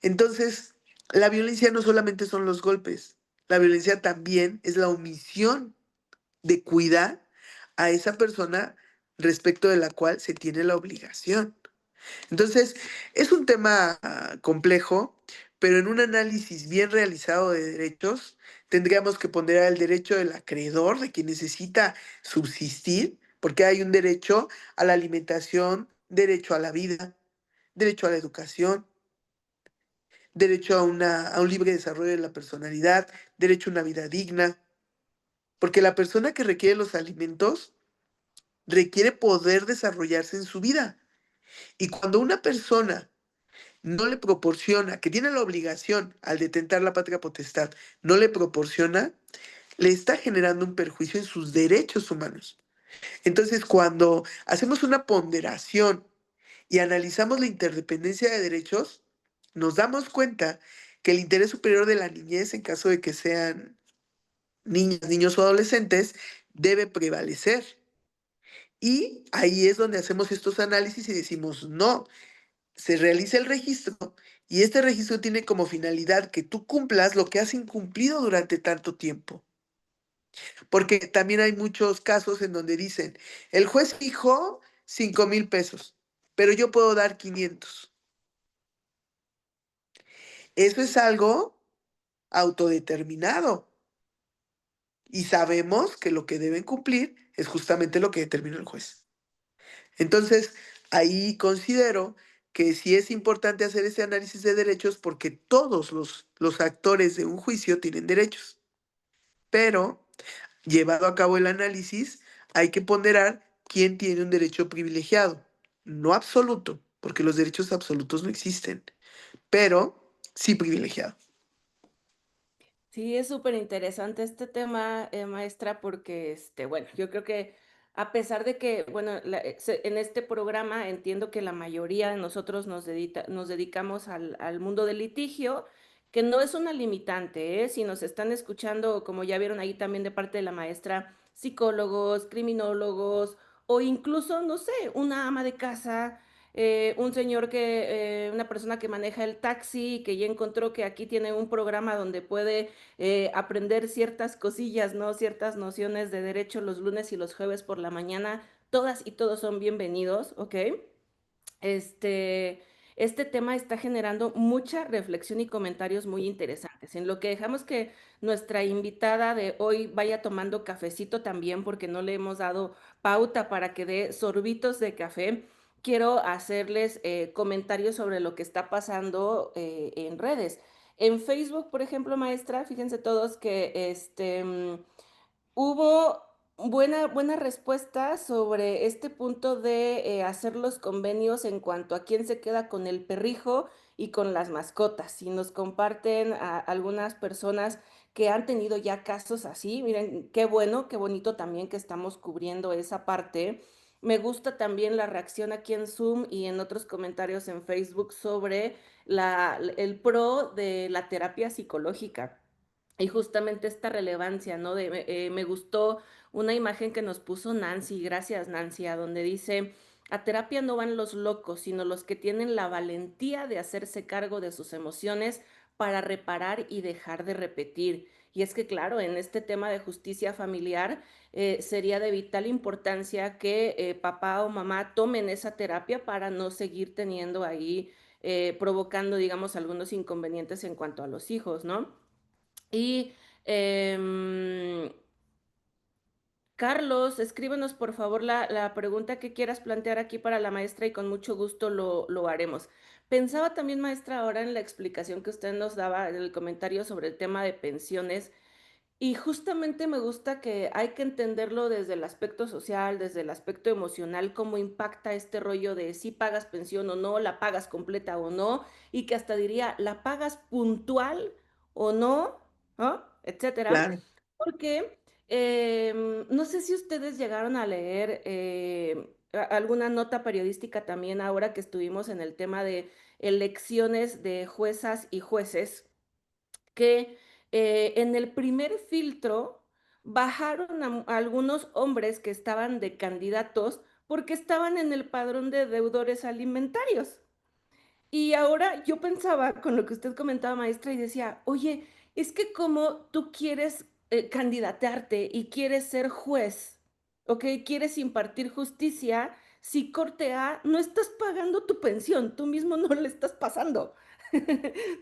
Entonces, la violencia no solamente son los golpes, la violencia también es la omisión de cuidar a esa persona respecto de la cual se tiene la obligación. Entonces, es un tema complejo, pero en un análisis bien realizado de derechos, tendríamos que ponderar el derecho del acreedor, de quien necesita subsistir, porque hay un derecho a la alimentación, derecho a la vida, derecho a la educación, derecho a un libre desarrollo de la personalidad, derecho a una vida digna, porque la persona que requiere los alimentos requiere poder desarrollarse en su vida. Y cuando una persona no le proporciona, que tiene la obligación al detentar la patria potestad, no le proporciona, le está generando un perjuicio en sus derechos humanos. Entonces, cuando hacemos una ponderación y analizamos la interdependencia de derechos, nos damos cuenta que el interés superior de la niñez, en caso de que sean niñas, niños o adolescentes, debe prevalecer. Y ahí es donde hacemos estos análisis y decimos, no, se realiza el registro y este registro tiene como finalidad que tú cumplas lo que has incumplido durante tanto tiempo. Porque también hay muchos casos en donde dicen, el juez fijó 5,000 pesos, pero yo puedo dar 500. Eso es algo autodeterminado y sabemos que lo que deben cumplir es justamente lo que determinó el juez. Entonces, ahí considero que sí es importante hacer ese análisis de derechos porque todos los actores de un juicio tienen derechos, pero llevado a cabo el análisis, hay que ponderar quién tiene un derecho privilegiado, no absoluto, porque los derechos absolutos no existen, pero sí privilegiado. Sí, es súper interesante este tema, maestra, porque, bueno, yo creo que a pesar de que, bueno, en este programa entiendo que la mayoría de nosotros nos dedicamos al mundo del litigio, que no es una limitante, ¿eh? Si nos están escuchando, como ya vieron ahí también de parte de la maestra, psicólogos, criminólogos o incluso, no sé, una ama de casa, un señor una persona que maneja el taxi, que ya encontró que aquí tiene un programa donde puede aprender ciertas cosillas, ¿no? Ciertas nociones de derecho los lunes y los jueves por la mañana. Todas y todos son bienvenidos, ¿ok? Este, este tema está generando mucha reflexión y comentarios muy interesantes. En lo que dejamos que nuestra invitada de hoy vaya tomando cafecito también, porque no le hemos dado pauta para que dé sorbitos de café, quiero hacerles comentarios sobre lo que está pasando en redes. En Facebook, por ejemplo, maestra, fíjense todos que hubo buena respuesta sobre este punto de hacer los convenios en cuanto a quién se queda con el perrijo y con las mascotas. Y nos comparten a algunas personas que han tenido ya casos así. Miren, qué bueno, qué bonito también que estamos cubriendo esa parte. Me gusta también la reacción aquí en Zoom y en otros comentarios en Facebook sobre el pro de la terapia psicológica. Y justamente esta relevancia, ¿no? Me gustó una imagen que nos puso Nancy, gracias Nancy, a donde dice, a terapia no van los locos, sino los que tienen la valentía de hacerse cargo de sus emociones para reparar y dejar de repetir. Y es que, claro, en este tema de justicia familiar sería de vital importancia que papá o mamá tomen esa terapia para no seguir teniendo ahí, provocando, digamos, algunos inconvenientes en cuanto a los hijos, ¿no? Y Carlos, escríbenos por favor la pregunta que quieras plantear aquí para la maestra y con mucho gusto lo haremos. Pensaba también, maestra, ahora en la explicación que usted nos daba en el comentario sobre el tema de pensiones. Y justamente me gusta que hay que entenderlo desde el aspecto social, desde el aspecto emocional, cómo impacta este rollo de si pagas pensión o no, la pagas completa o no, y que hasta diría, la pagas puntual o no, ¿no? Etcétera. Claro, Porque no sé si ustedes llegaron a leer alguna nota periodística también ahora que estuvimos en el tema de elecciones de juezas y jueces que en el primer filtro bajaron a algunos hombres que estaban de candidatos porque estaban en el padrón de deudores alimentarios. Y ahora yo pensaba con lo que usted comentaba, maestra, y decía, oye, es que como tú quieres candidatarte y quieres ser juez, ¿ok? Quieres impartir justicia, si Corte A no estás pagando tu pensión, tú mismo no le estás pasando,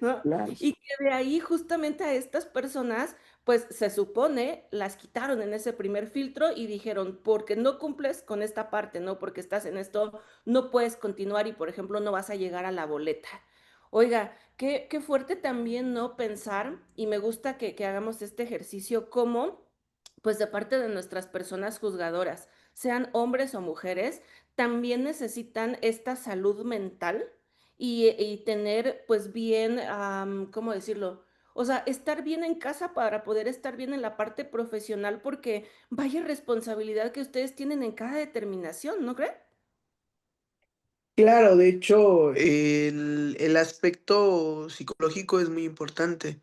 ¿no? claro. Y que de ahí justamente a estas personas, pues se supone, las quitaron en ese primer filtro y dijeron, porque no cumples con esta parte, ¿no? Porque estás en esto no puedes continuar y, por ejemplo, no vas a llegar a la boleta. Oiga, qué fuerte también no pensar, y me gusta que hagamos este ejercicio como, pues de parte de nuestras personas juzgadoras, sean hombres o mujeres, también necesitan esta salud mental y tener, pues bien, ¿cómo decirlo? O sea, estar bien en casa para poder estar bien en la parte profesional, porque vaya responsabilidad que ustedes tienen en cada determinación, ¿no creen? Claro, de hecho, el aspecto psicológico es muy importante,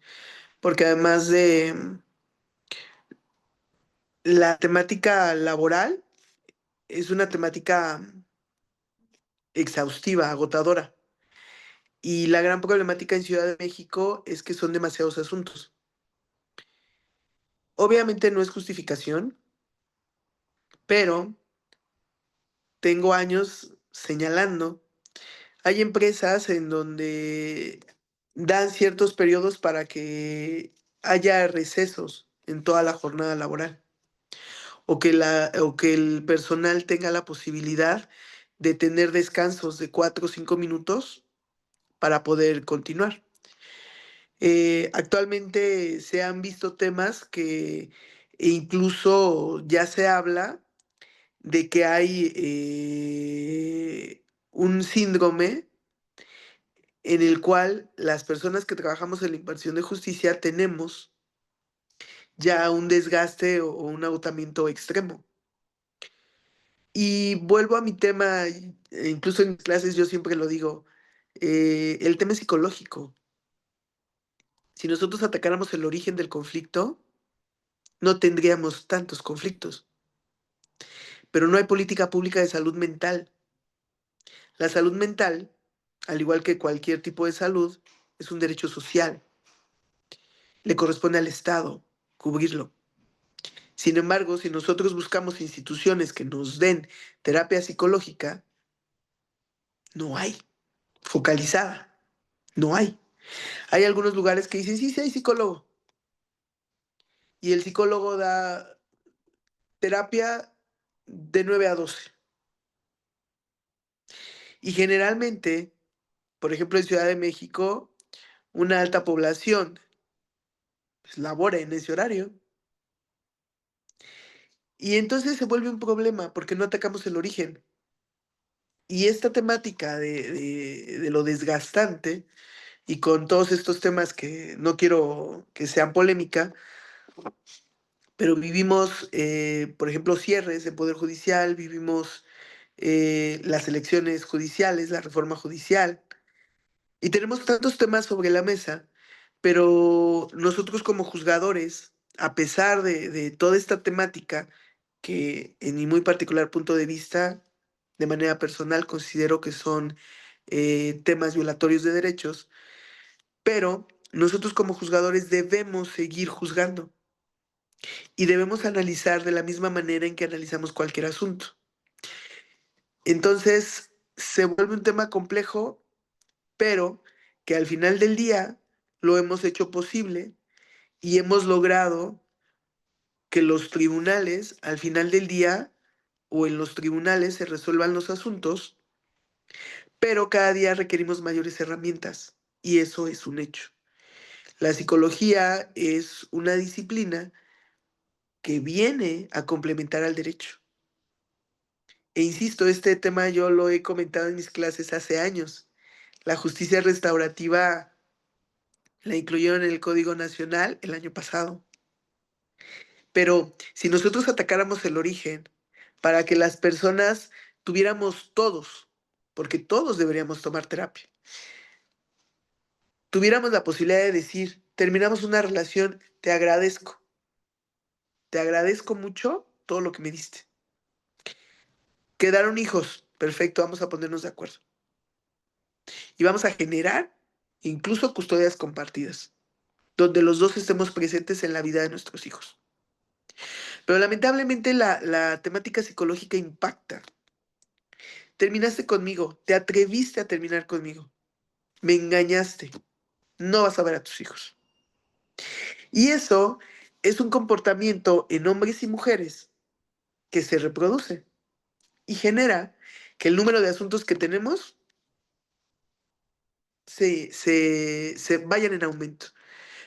porque además de la temática laboral, es una temática exhaustiva, agotadora. Y la gran problemática en Ciudad de México es que son demasiados asuntos. Obviamente no es justificación, pero tengo años señalando, hay empresas en donde dan ciertos periodos para que haya recesos en toda la jornada laboral o que el personal tenga la posibilidad de tener descansos de 4 o 5 minutos para poder continuar. Actualmente se han visto temas que incluso ya se habla de que hay un síndrome en el cual las personas que trabajamos en la impartición de justicia tenemos ya un desgaste o un agotamiento extremo. Y vuelvo a mi tema, incluso en mis clases yo siempre lo digo, el tema es psicológico. Si nosotros atacáramos el origen del conflicto, no tendríamos tantos conflictos. Pero no hay política pública de salud mental. La salud mental, al igual que cualquier tipo de salud, es un derecho social. Le corresponde al Estado cubrirlo. Sin embargo, si nosotros buscamos instituciones que nos den terapia psicológica, no hay. Focalizada, no hay. Hay algunos lugares que dicen, sí, sí hay psicólogo. Y el psicólogo da terapia de 9 a 12. Y generalmente, por ejemplo, en Ciudad de México, una alta población pues, labora en ese horario. Y entonces se vuelve un problema porque no atacamos el origen. Y esta temática de lo desgastante y con todos estos temas que no quiero que sean polémica, pero vivimos, por ejemplo, cierres de Poder Judicial, vivimos las elecciones judiciales, la reforma judicial, y tenemos tantos temas sobre la mesa, pero nosotros como juzgadores, a pesar de toda esta temática, que en mi muy particular punto de vista, de manera personal, considero que son temas violatorios de derechos, pero nosotros como juzgadores debemos seguir juzgando y debemos analizar de la misma manera en que analizamos cualquier asunto. Entonces, se vuelve un tema complejo, pero que al final del día lo hemos hecho posible y hemos logrado que los tribunales, al final del día, o en los tribunales se resuelvan los asuntos, pero cada día requerimos mayores herramientas y eso es un hecho. La psicología es una disciplina que viene a complementar al derecho. E insisto, este tema yo lo he comentado en mis clases hace años. La justicia restaurativa la incluyeron en el Código Nacional el año pasado. Pero si nosotros atacáramos el origen para que las personas tuviéramos todos, porque todos deberíamos tomar terapia, tuviéramos la posibilidad de decir, terminamos una relación, te agradezco mucho todo lo que me diste. Quedaron hijos, perfecto, vamos a ponernos de acuerdo. Y vamos a generar incluso custodias compartidas, donde los dos estemos presentes en la vida de nuestros hijos. Pero lamentablemente la temática psicológica impacta. Terminaste conmigo, te atreviste a terminar conmigo, me engañaste, no vas a ver a tus hijos. Y eso es un comportamiento en hombres y mujeres que se reproduce y genera que el número de asuntos que tenemos se vayan en aumento.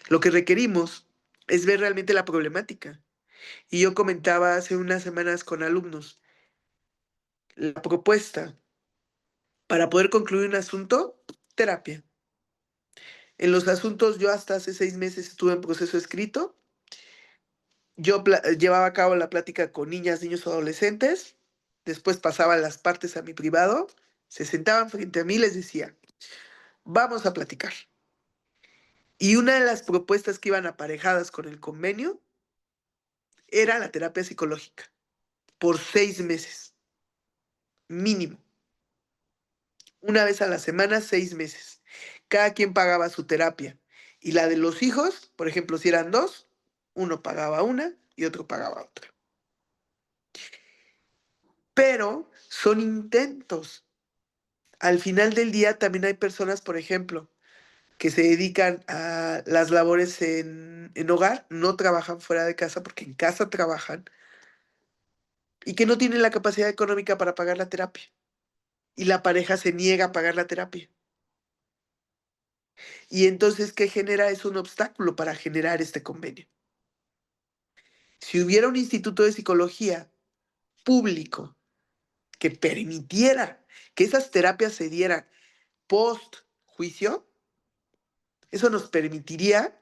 Lo que requerimos es ver realmente la problemática. Y yo comentaba hace unas semanas con alumnos, la propuesta para poder concluir un asunto, terapia. En los asuntos, yo hasta hace 6 meses estuve en proceso escrito. Llevaba a cabo la plática con niñas, niños o adolescentes, después pasaba las partes a mi privado, se sentaban frente a mí y les decía: "Vamos a platicar". Y una de las propuestas que iban aparejadas con el convenio era la terapia psicológica, por 6 meses, mínimo. Una vez a la semana, 6 meses. Cada quien pagaba su terapia. Y la de los hijos, por ejemplo, si eran 2, uno pagaba una y otro pagaba otra. Pero son intentos. Al final del día también hay personas, por ejemplo, que se dedican a las labores en hogar, no trabajan fuera de casa porque en casa trabajan y que no tienen la capacidad económica para pagar la terapia. Y la pareja se niega a pagar la terapia. Y entonces, ¿qué genera? Es un obstáculo para generar este convenio. Si hubiera un instituto de psicología público que permitiera que esas terapias se dieran post juicio, eso nos permitiría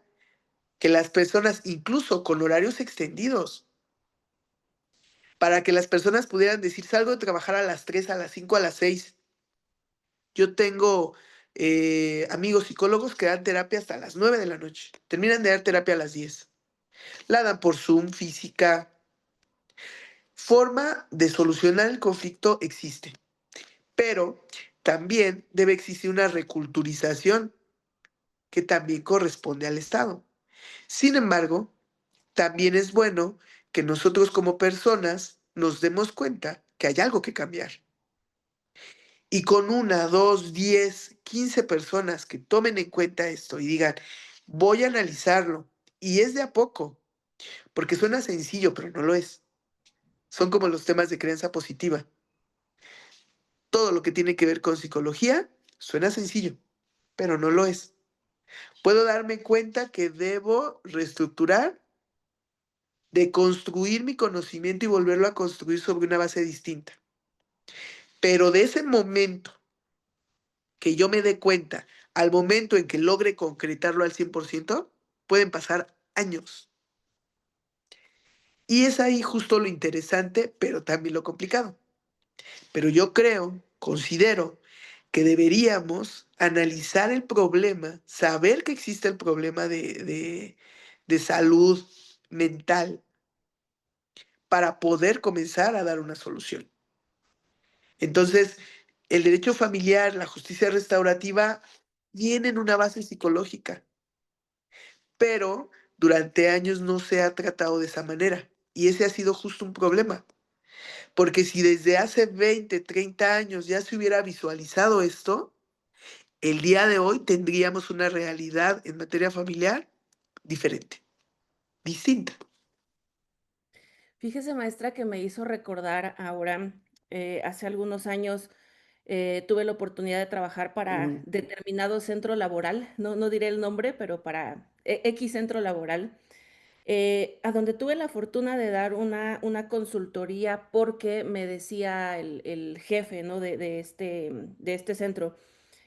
que las personas, incluso con horarios extendidos, para que las personas pudieran decir: salgo de trabajar a las 3, a las 5, a las 6. Yo tengo amigos psicólogos que dan terapia hasta las 9 de la noche. Terminan de dar terapia a las 10. La dan por Zoom, física. Forma de solucionar el conflicto existe, pero también debe existir una reculturización que también corresponde al Estado. Sin embargo, también es bueno que nosotros como personas nos demos cuenta que hay algo que cambiar. Y con una, dos, 10, 15 personas que tomen en cuenta esto y digan: voy a analizarlo, y es de a poco, porque suena sencillo, pero no lo es. Son como los temas de creencia positiva. Todo lo que tiene que ver con psicología suena sencillo, pero no lo es. Puedo darme cuenta que debo reestructurar, de construir mi conocimiento y volverlo a construir sobre una base distinta. Pero de ese momento que yo me dé cuenta al momento en que logre concretarlo al 100%, pueden pasar años. Y es ahí justo lo interesante, pero también lo complicado. Pero yo considero que deberíamos analizar el problema, saber que existe el problema de salud mental para poder comenzar a dar una solución. Entonces, el derecho familiar, la justicia restaurativa, tienen una base psicológica, pero durante años no se ha tratado de esa manera. Y ese ha sido justo un problema, porque si desde hace 20, 30 años ya se hubiera visualizado esto, el día de hoy tendríamos una realidad en materia familiar diferente, distinta. Fíjese, maestra, que me hizo recordar ahora, hace algunos años tuve la oportunidad de trabajar para Ujú. determinado centro laboral, no diré el nombre, pero para X centro laboral, a donde tuve la fortuna de dar una consultoría porque me decía el jefe, ¿no? De este centro,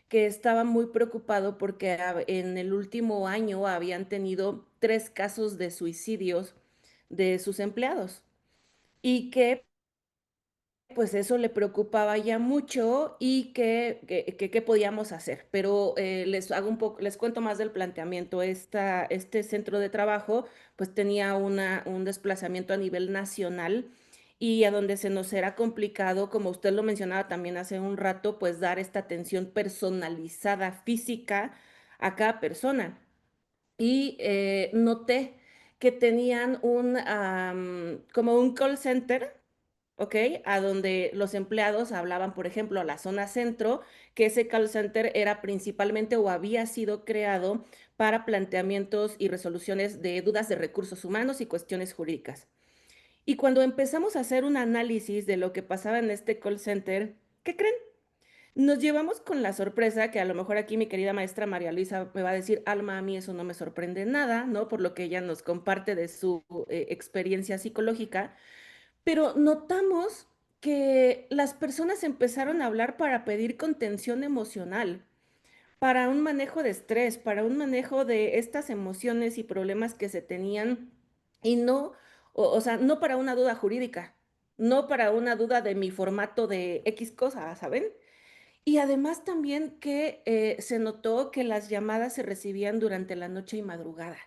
que estaba muy preocupado porque en el último año habían tenido 3 casos de suicidios de sus empleados y que pues eso le preocupaba ya mucho y que qué podíamos hacer. Pero les cuento más del planteamiento. Este centro de trabajo pues tenía un desplazamiento a nivel nacional y a donde se nos era complicado, como usted lo mencionaba también hace un rato, pues dar esta atención personalizada física a cada persona. Y noté que tenían como un call center. ¿Ok? A donde los empleados hablaban, por ejemplo, a la zona centro, que ese call center era principalmente o había sido creado para planteamientos y resoluciones de dudas de recursos humanos y cuestiones jurídicas. Y cuando empezamos a hacer un análisis de lo que pasaba en este call center, ¿qué creen? Nos llevamos con la sorpresa que a lo mejor aquí mi querida maestra María Luisa me va a decir: Alma, a mí eso no me sorprende nada, ¿no? Por lo que ella nos comparte de su experiencia psicológica, pero notamos que las personas empezaron a hablar para pedir contención emocional, para un manejo de estrés, para un manejo de estas emociones y problemas que se tenían y no, o sea, no para una duda jurídica, no para una duda de mi formato de X cosa, ¿saben? Y además también que se notó que las llamadas se recibían durante la noche y madrugada.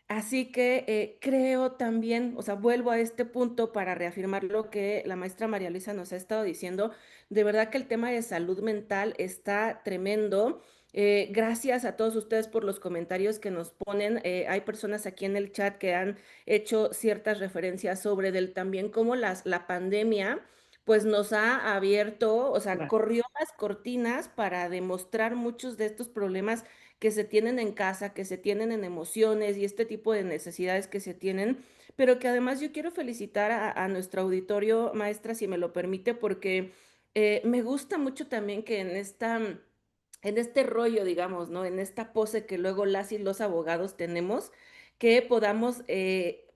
Así que creo también, o sea, vuelvo a este punto para reafirmar lo que la maestra María Luisa nos ha estado diciendo. De verdad que el tema de salud mental está tremendo. Gracias a todos ustedes por los comentarios que nos ponen. Hay personas aquí en el chat que han hecho ciertas referencias sobre del también cómo la pandemia pues nos ha abierto, o sea, Claro. corrió las cortinas para demostrar muchos de estos problemas que se tienen en casa, que se tienen en emociones y este tipo de necesidades que se tienen, pero que además yo quiero felicitar a nuestro auditorio, maestra, si me lo permite, porque me gusta mucho también que en este rollo, digamos, ¿no? En esta pose que luego las y los abogados tenemos, que podamos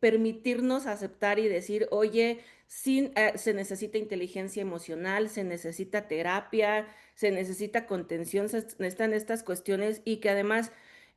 permitirnos aceptar y decir, oye, sí, se necesita inteligencia emocional, se necesita terapia, se necesita contención, se necesitan estas cuestiones y que además,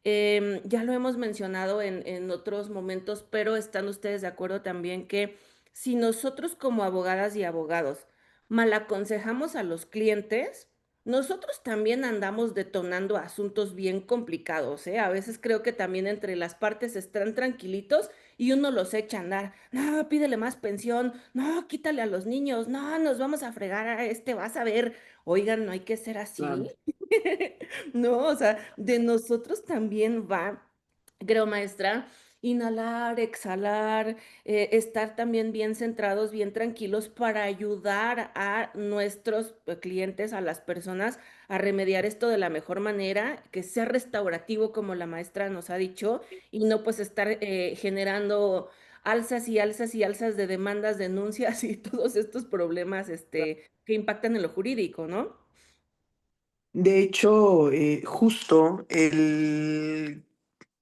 ya lo hemos mencionado en otros momentos, pero están ustedes de acuerdo también que si nosotros como abogadas y abogados mal aconsejamos a los clientes, nosotros también andamos detonando asuntos bien complicados, ¿eh? A veces creo que también entre las partes están tranquilitos y uno los echa a andar. No, pídele más pensión. No, quítale a los niños. No, nos vamos a fregar a este, vas a ver. Oigan, no hay que ser Claro. así. No, o sea, de nosotros también va, creo, maestra, inhalar, exhalar, estar también bien centrados, bien tranquilos para ayudar a nuestros clientes, a las personas, a remediar esto de la mejor manera, que sea restaurativo como la maestra nos ha dicho, y no pues estar generando alzas y alzas y alzas de demandas, denuncias y todos estos problemas que impactan en lo jurídico, ¿no? De hecho, justo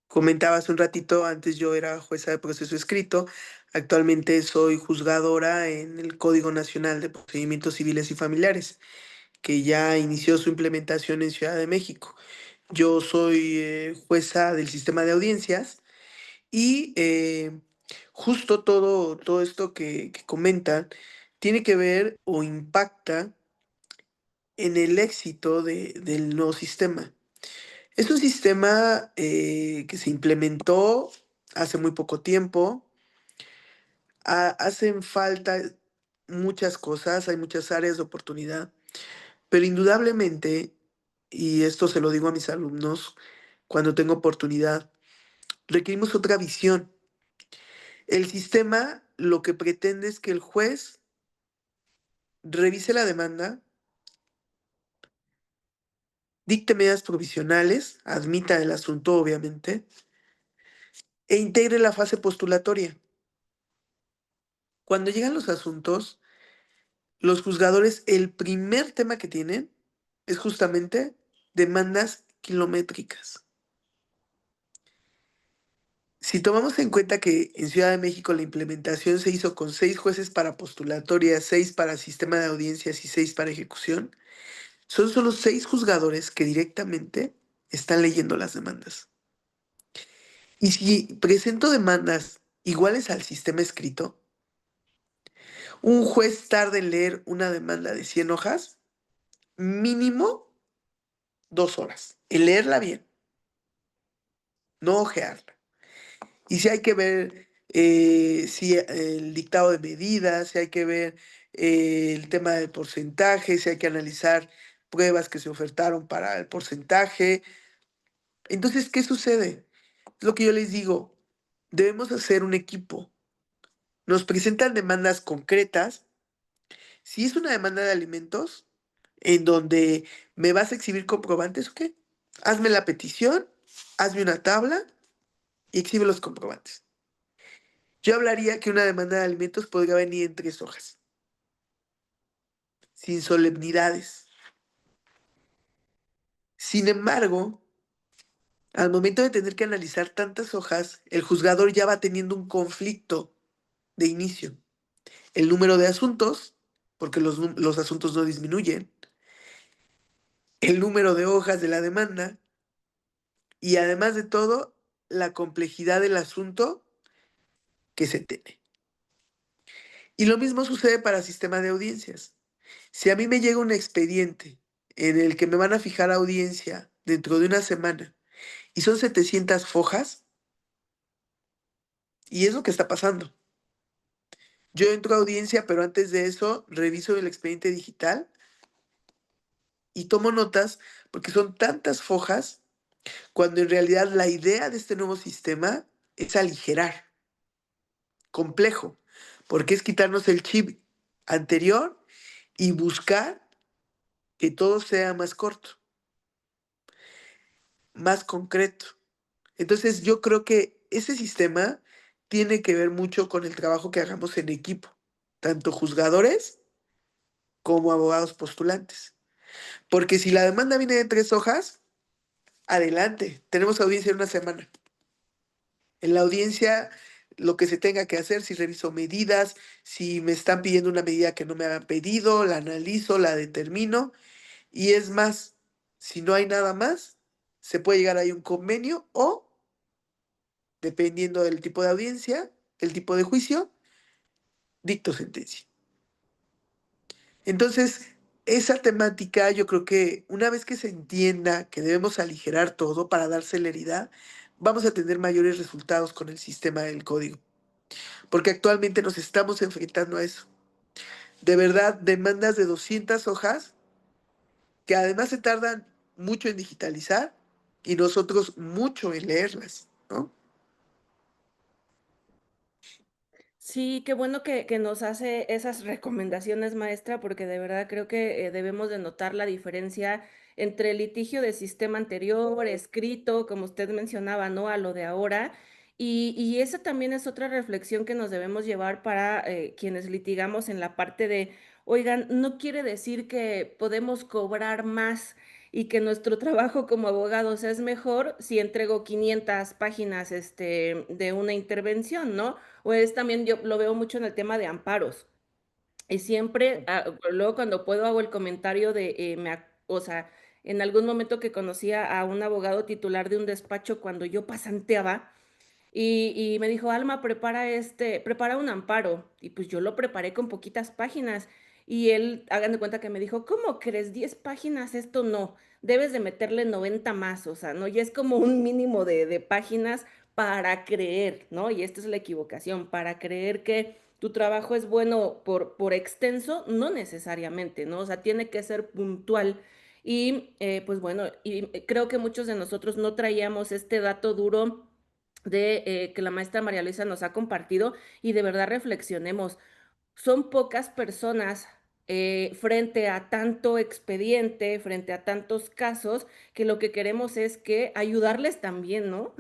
comentaba hace un ratito, antes yo era jueza de proceso escrito, actualmente soy juzgadora en el Código Nacional de Procedimientos Civiles y Familiares, que ya inició su implementación en Ciudad de México. Yo soy jueza del sistema de audiencias y justo todo esto que comentan tiene que ver o impacta en el éxito del nuevo sistema. Es un sistema que se implementó hace muy poco tiempo. Hacen falta muchas cosas, hay muchas áreas de oportunidad, pero indudablemente, y esto se lo digo a mis alumnos cuando tengo oportunidad, requerimos otra visión. El sistema lo que pretende es que el juez revise la demanda, dicte medidas provisionales, admita el asunto obviamente, e integre la fase postulatoria. Cuando llegan los asuntos, los juzgadores, el primer tema que tienen es justamente demandas kilométricas. Si tomamos en cuenta que en Ciudad de México la implementación se hizo con 6 jueces para postulatoria, 6 para sistema de audiencias y 6 para ejecución, son solo 6 juzgadores que directamente están leyendo las demandas. Y si presento demandas iguales al sistema escrito, un juez tarda en leer una demanda de 100 hojas, mínimo 2 horas, en leerla bien, no ojearla. Y si hay que ver si el dictado de medidas, si hay que ver el tema del porcentaje, si hay que analizar pruebas que se ofertaron para el porcentaje. Entonces, ¿qué sucede? Es lo que yo les digo, debemos hacer un equipo. Nos presentan demandas concretas. Si es una demanda de alimentos, en donde me vas a exhibir comprobantes, ¿ok? Hazme la petición, hazme una tabla y exhibe los comprobantes. Yo hablaría que una demanda de alimentos podría venir en 3 hojas, sin solemnidades. Sin embargo, al momento de tener que analizar tantas hojas, el juzgador ya va teniendo un conflicto de inicio. El número de asuntos, porque los asuntos no disminuyen, el número de hojas de la demanda y además de todo, la complejidad del asunto que se tiene. Y lo mismo sucede para sistema de audiencias. Si a mí me llega un expediente en el que me van a fijar audiencia dentro de una semana y son 700 fojas, y es lo que está pasando. Yo entro a audiencia, pero antes de eso reviso el expediente digital y tomo notas porque son tantas fojas cuando en realidad la idea de este nuevo sistema es aligerar, complejo, porque es quitarnos el chip anterior y buscar que todo sea más corto, más concreto. Entonces yo creo que ese sistema tiene que ver mucho con el trabajo que hagamos en equipo, tanto juzgadores como abogados postulantes. Porque si la demanda viene de 3 hojas, adelante, tenemos audiencia en una semana. En la audiencia, lo que se tenga que hacer, si reviso medidas, si me están pidiendo una medida que no me habían pedido, la analizo, la determino. Y es más, si no hay nada más, se puede llegar ahí a un convenio o, dependiendo del tipo de audiencia, el tipo de juicio, dicto sentencia. Entonces, esa temática yo creo que una vez que se entienda que debemos aligerar todo para dar celeridad, vamos a tener mayores resultados con el sistema del código, porque actualmente nos estamos enfrentando a eso. De verdad, demandas de 200 hojas que además se tardan mucho en digitalizar y nosotros mucho en leerlas, ¿no? Sí, qué bueno que nos hace esas recomendaciones, maestra, porque de verdad creo que debemos de notar la diferencia entre el litigio de sistema anterior, escrito, como usted mencionaba, ¿no? A lo de ahora. Y esa también es otra reflexión que nos debemos llevar para quienes litigamos en la parte de, oigan, no quiere decir que podemos cobrar más y que nuestro trabajo como abogados es mejor si entrego 500 páginas de una intervención, ¿no? O es también, yo lo veo mucho en el tema de amparos. Y siempre, luego cuando puedo hago el comentario de, o sea, en algún momento que conocía a un abogado titular de un despacho cuando yo pasanteaba, y me dijo, Alma, prepara un amparo. Y pues yo lo preparé con poquitas páginas. Y él, hagan de cuenta que me dijo, ¿cómo crees? 10 páginas, esto no. Debes de meterle 90 más, o sea, ¿no? Y es como un mínimo de páginas para creer, ¿no? Y esta es la equivocación, para creer que tu trabajo es bueno por extenso, no necesariamente, ¿no? O sea, tiene que ser puntual. Y pues bueno, y creo que muchos de nosotros no traíamos este dato duro de que la maestra María Luisa nos ha compartido y de verdad reflexionemos. Son pocas personas frente a tanto expediente, frente a tantos casos, que lo que queremos es que ayudarles también, ¿no?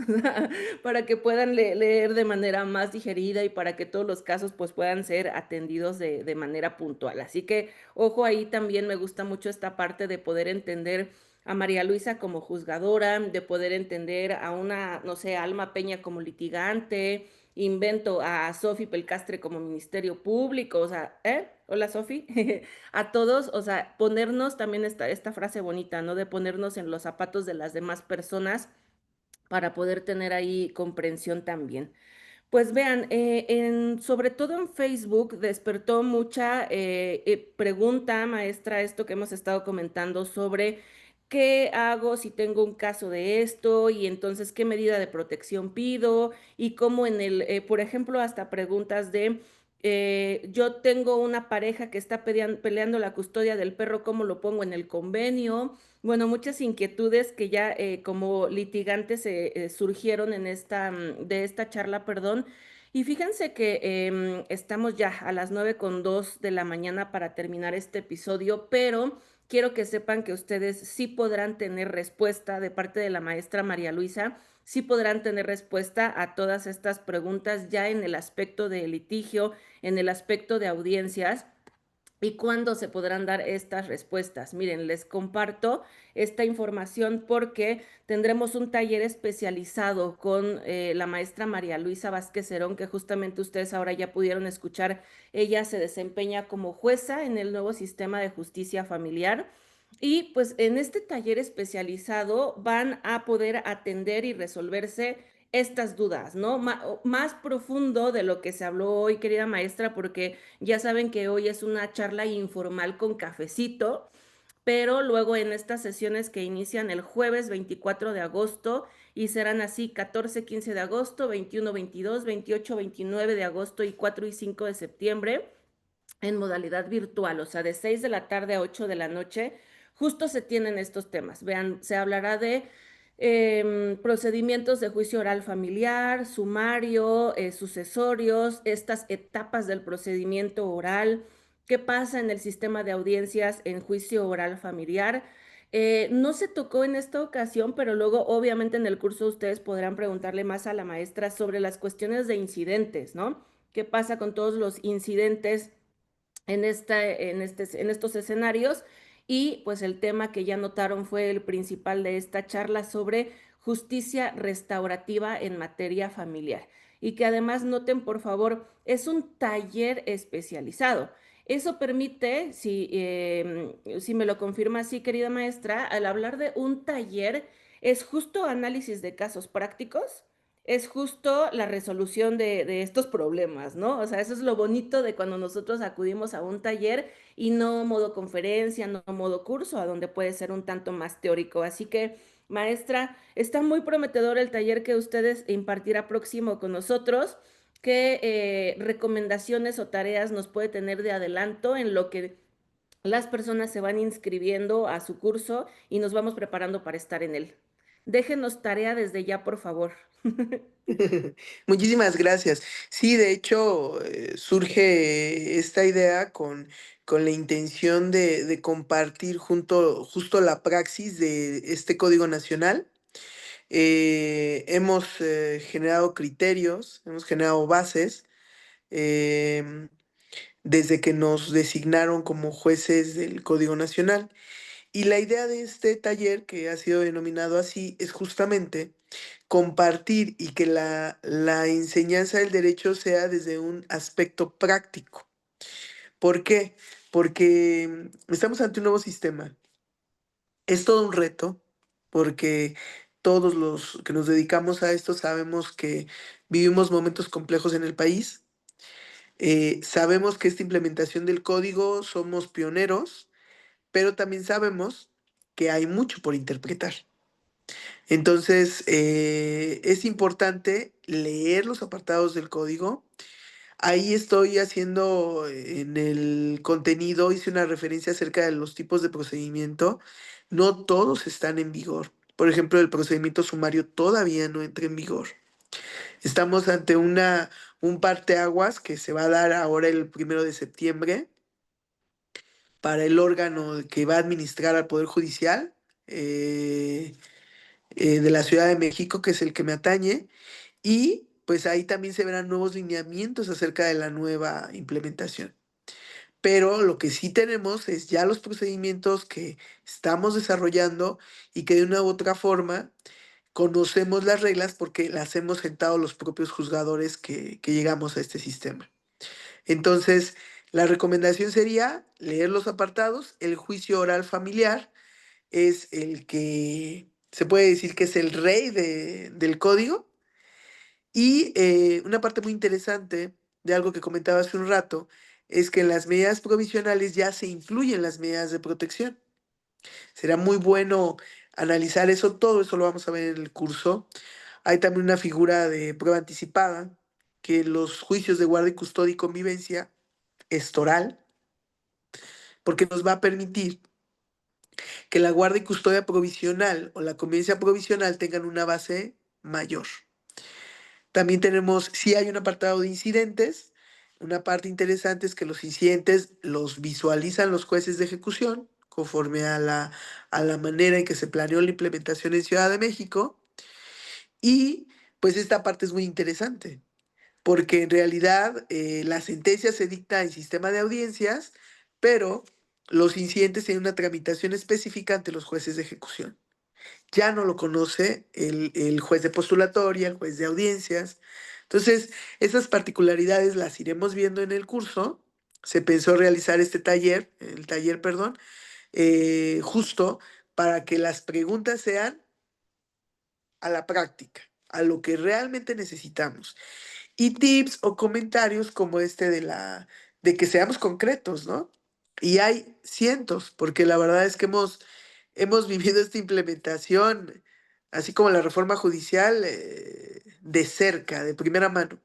Para que puedan leer de manera más digerida y para que todos los casos pues puedan ser atendidos de manera puntual. Así que, ojo, ahí también me gusta mucho esta parte de poder entender a María Luisa como juzgadora, de poder entender a una, no sé, Alma Peña como litigante, invento a Sofi Pelcastre como Ministerio Público, o sea, ¿eh? Hola Sofi, a todos, o sea, ponernos también esta frase bonita, ¿no? De ponernos en los zapatos de las demás personas para poder tener ahí comprensión también. Pues vean, sobre todo en Facebook despertó mucha pregunta, maestra, esto que hemos estado comentando sobre qué hago si tengo un caso de esto y entonces qué medida de protección pido y cómo por ejemplo, hasta preguntas de, yo tengo una pareja que está peleando la custodia del perro, ¿cómo lo pongo en el convenio? Bueno, muchas inquietudes que ya como litigantes surgieron de esta charla, perdón. Y fíjense que estamos ya a las 9:02 de la mañana para terminar este episodio, pero quiero que sepan que ustedes sí podrán tener respuesta de parte de la maestra María Luisa, sí podrán tener respuesta a todas estas preguntas ya en el aspecto de litigio, en el aspecto de audiencias. ¿Y cuándo se podrán dar estas respuestas? Miren, les comparto esta información porque tendremos un taller especializado con la maestra María Luisa Vázquez Cerón, que justamente ustedes ahora ya pudieron escuchar. Ella se desempeña como jueza en el nuevo sistema de justicia familiar Y pues en este taller especializado van a poder atender y resolverse estas dudas, ¿no? Más profundo de lo que se habló hoy, querida maestra, porque ya saben que hoy es una charla informal con cafecito, pero luego en estas sesiones que inician el jueves 24 de agosto y serán así 14, 15 de agosto, 21, 22, 28, 29 de agosto y 4 y 5 de septiembre en modalidad virtual, o sea, de 6 de la tarde a 8 de la noche, justo se tienen estos temas. Vean, se hablará de procedimientos de juicio oral familiar, sumario, sucesorios, estas etapas del procedimiento oral, qué pasa en el sistema de audiencias en juicio oral familiar. No se tocó en esta ocasión, pero luego obviamente en el curso ustedes podrán preguntarle más a la maestra sobre las cuestiones de incidentes, ¿no? ¿Qué pasa con todos los incidentes en estos escenarios? Y pues el tema que ya notaron fue el principal de esta charla sobre justicia restaurativa en materia familiar. Y que además noten, por favor, es un taller especializado. Eso permite, si me lo confirma así, querida maestra, al hablar de un taller, es justo análisis de casos prácticos, es justo la resolución de estos problemas, ¿no? O sea, eso es lo bonito de cuando nosotros acudimos a un taller y no modo conferencia, no modo curso, a donde puede ser un tanto más teórico. Así que, maestra, está muy prometedor el taller que ustedes impartirá próximo con nosotros. ¿Qué recomendaciones o tareas nos puede tener de adelanto en lo que las personas se van inscribiendo a su curso y nos vamos preparando para estar en él? Déjenos tarea desde ya, por favor. Muchísimas gracias. Sí, de hecho, surge esta idea con la intención de compartir justo la praxis de este Código Nacional. Hemos generado criterios, hemos generado bases em, desde que nos designaron como jueces del Código Nacional. Y la idea de este taller, que ha sido denominado así, es justamente compartir y que la enseñanza del derecho sea desde un aspecto práctico. ¿Por qué? Porque estamos ante un nuevo sistema. Es todo un reto, porque todos los que nos dedicamos a esto sabemos que vivimos momentos complejos en el país. Sabemos que esta implementación del código somos pioneros, pero también sabemos que hay mucho por interpretar. Entonces, es importante leer los apartados del código. Ahí estoy haciendo en el contenido, hice una referencia acerca de los tipos de procedimiento. No todos están en vigor. Por ejemplo, el procedimiento sumario todavía no entra en vigor. Estamos ante un parteaguas que se va a dar ahora el 1 de septiembre para el órgano que va a administrar al Poder Judicial. De la Ciudad de México, que es el que me atañe, y pues ahí también se verán nuevos lineamientos acerca de la nueva implementación. Pero lo que sí tenemos es ya los procedimientos que estamos desarrollando y que de una u otra forma conocemos las reglas porque las hemos sentado los propios juzgadores que llegamos a este sistema. Entonces, la recomendación sería leer los apartados. El juicio oral familiar es el que se puede decir que es el rey del código. Y una parte muy interesante de algo que comentaba hace un rato es que en las medidas provisionales ya se incluyen las medidas de protección. Será muy bueno analizar eso, todo eso lo vamos a ver en el curso. Hay también una figura de prueba anticipada, que los juicios de guardia y custodia y convivencia es oral, porque nos va a permitir que la guardia y custodia provisional o la convivencia provisional tengan una base mayor. También tenemos, sí hay un apartado de incidentes. Una parte interesante es que los incidentes los visualizan los jueces de ejecución conforme a la manera en que se planeó la implementación en Ciudad de México. Y pues esta parte es muy interesante, porque en realidad la sentencia se dicta en sistema de audiencias, pero los incidentes tienen una tramitación específica ante los jueces de ejecución. Ya no lo conoce el juez de postulatoria, el juez de audiencias. Entonces, esas particularidades las iremos viendo en el curso. Se pensó realizar este taller, el taller, perdón, justo para que las preguntas sean a la práctica, a lo que realmente necesitamos. Y tips o comentarios como este de que seamos concretos, ¿no? Y hay cientos, porque la verdad es que hemos vivido esta implementación, así como la reforma judicial, de cerca, de primera mano.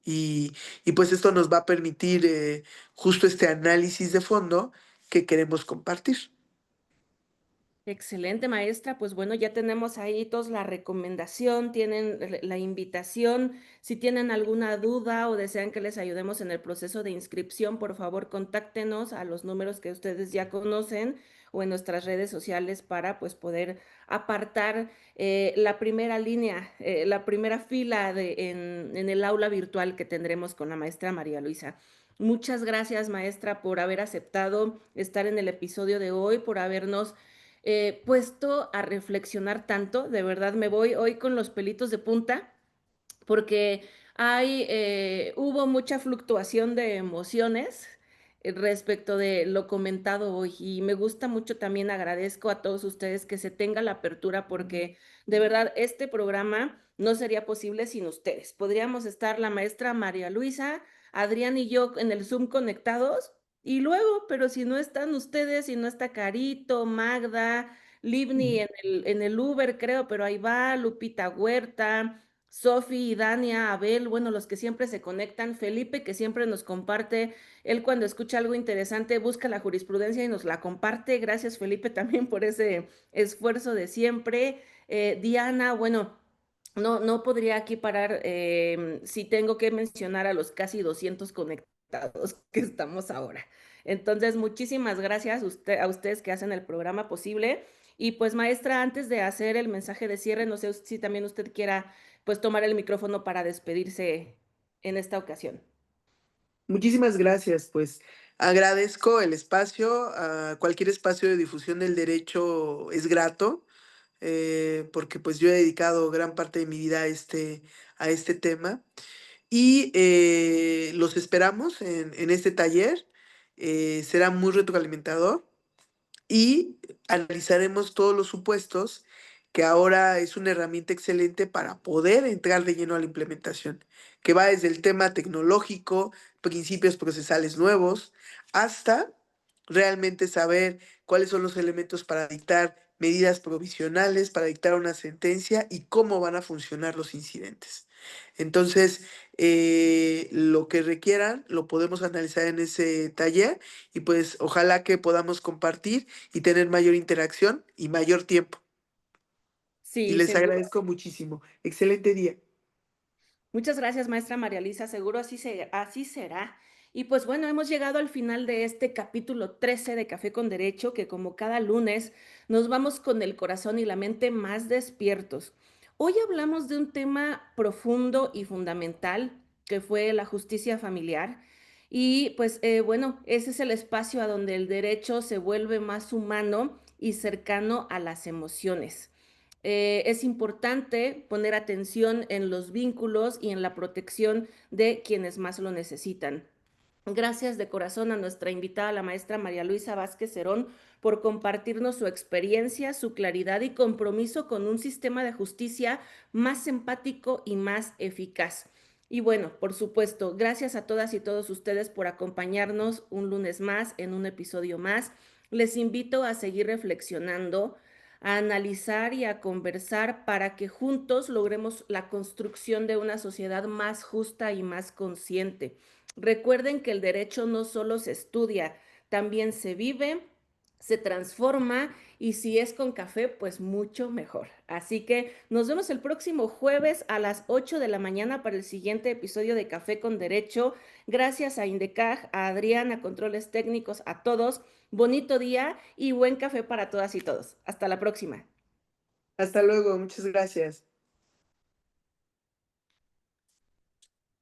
Y pues esto nos va a permitir justo este análisis de fondo que queremos compartir. Excelente, maestra. Pues bueno, ya tenemos ahí todos la recomendación, tienen la invitación. Si tienen alguna duda o desean que les ayudemos en el proceso de inscripción, por favor, contáctenos a los números que ustedes ya conocen o en nuestras redes sociales para pues poder apartar la primera línea, la primera fila en el aula virtual que tendremos con la maestra María Luisa. Muchas gracias, maestra, por haber aceptado estar en el episodio de hoy, por habernos puesto a reflexionar tanto. De verdad me voy hoy con los pelitos de punta porque hubo mucha fluctuación de emociones respecto de lo comentado hoy y me gusta mucho también, agradezco a todos ustedes que se tenga la apertura porque de verdad este programa no sería posible sin ustedes. Podríamos estar la maestra María Luisa, Adrián y yo en el Zoom conectados y luego, pero si no están ustedes, si no está Carito, Magda, Livni en el Uber creo, pero ahí va, Lupita Huerta. Sofi, Dania, Abel, bueno, los que siempre se conectan, Felipe, que siempre nos comparte, él cuando escucha algo interesante busca la jurisprudencia y nos la comparte. Gracias, Felipe, también por ese esfuerzo de siempre. Diana, bueno, no podría aquí parar si tengo que mencionar a los casi 200 conectados que estamos ahora. Entonces, muchísimas gracias a ustedes que hacen el programa posible. Y pues, maestra, antes de hacer el mensaje de cierre, no sé si también usted quiera pues tomar el micrófono para despedirse en esta ocasión. Muchísimas gracias, pues agradezco el espacio, cualquier espacio de difusión del derecho es grato, porque pues yo he dedicado gran parte de mi vida a este tema y los esperamos en este taller, será muy retroalimentador y analizaremos todos los supuestos que ahora es una herramienta excelente para poder entrar de lleno a la implementación, que va desde el tema tecnológico, principios procesales nuevos, hasta realmente saber cuáles son los elementos para dictar medidas provisionales, para dictar una sentencia y cómo van a funcionar los incidentes. Entonces, lo que requieran lo podemos analizar en ese taller y pues ojalá que podamos compartir y tener mayor interacción y mayor tiempo. Y Sí, les seguro. agradezco muchísimo. Excelente día. Muchas gracias, maestra María Luisa. Seguro así será. Y pues bueno, hemos llegado al final de este capítulo 13 de Café con Derecho, que como cada lunes nos vamos con el corazón y la mente más despiertos. Hoy hablamos de un tema profundo y fundamental, que fue la justicia familiar. Y pues bueno, ese es el espacio a donde el derecho se vuelve más humano y cercano a las emociones. Es importante poner atención en los vínculos y en la protección de quienes más lo necesitan. Gracias de corazón a nuestra invitada, la maestra María Luisa Vázquez Cerón, por compartirnos su experiencia, su claridad y compromiso con un sistema de justicia más empático y más eficaz. Y bueno, por supuesto, gracias a todas y todos ustedes por acompañarnos un lunes más, en un episodio más. Les invito a seguir reflexionando, a analizar y a conversar para que juntos logremos la construcción de una sociedad más justa y más consciente. Recuerden que el derecho no solo se estudia, también se vive, se transforma y si es con café, pues mucho mejor. Así que nos vemos el próximo jueves a las 8 de la mañana para el siguiente episodio de Café con Derecho. Gracias a Indecaj, a Adrián, a Controles Técnicos, a todos. Bonito día y buen café para todas y todos. Hasta la próxima. Hasta luego. Muchas gracias.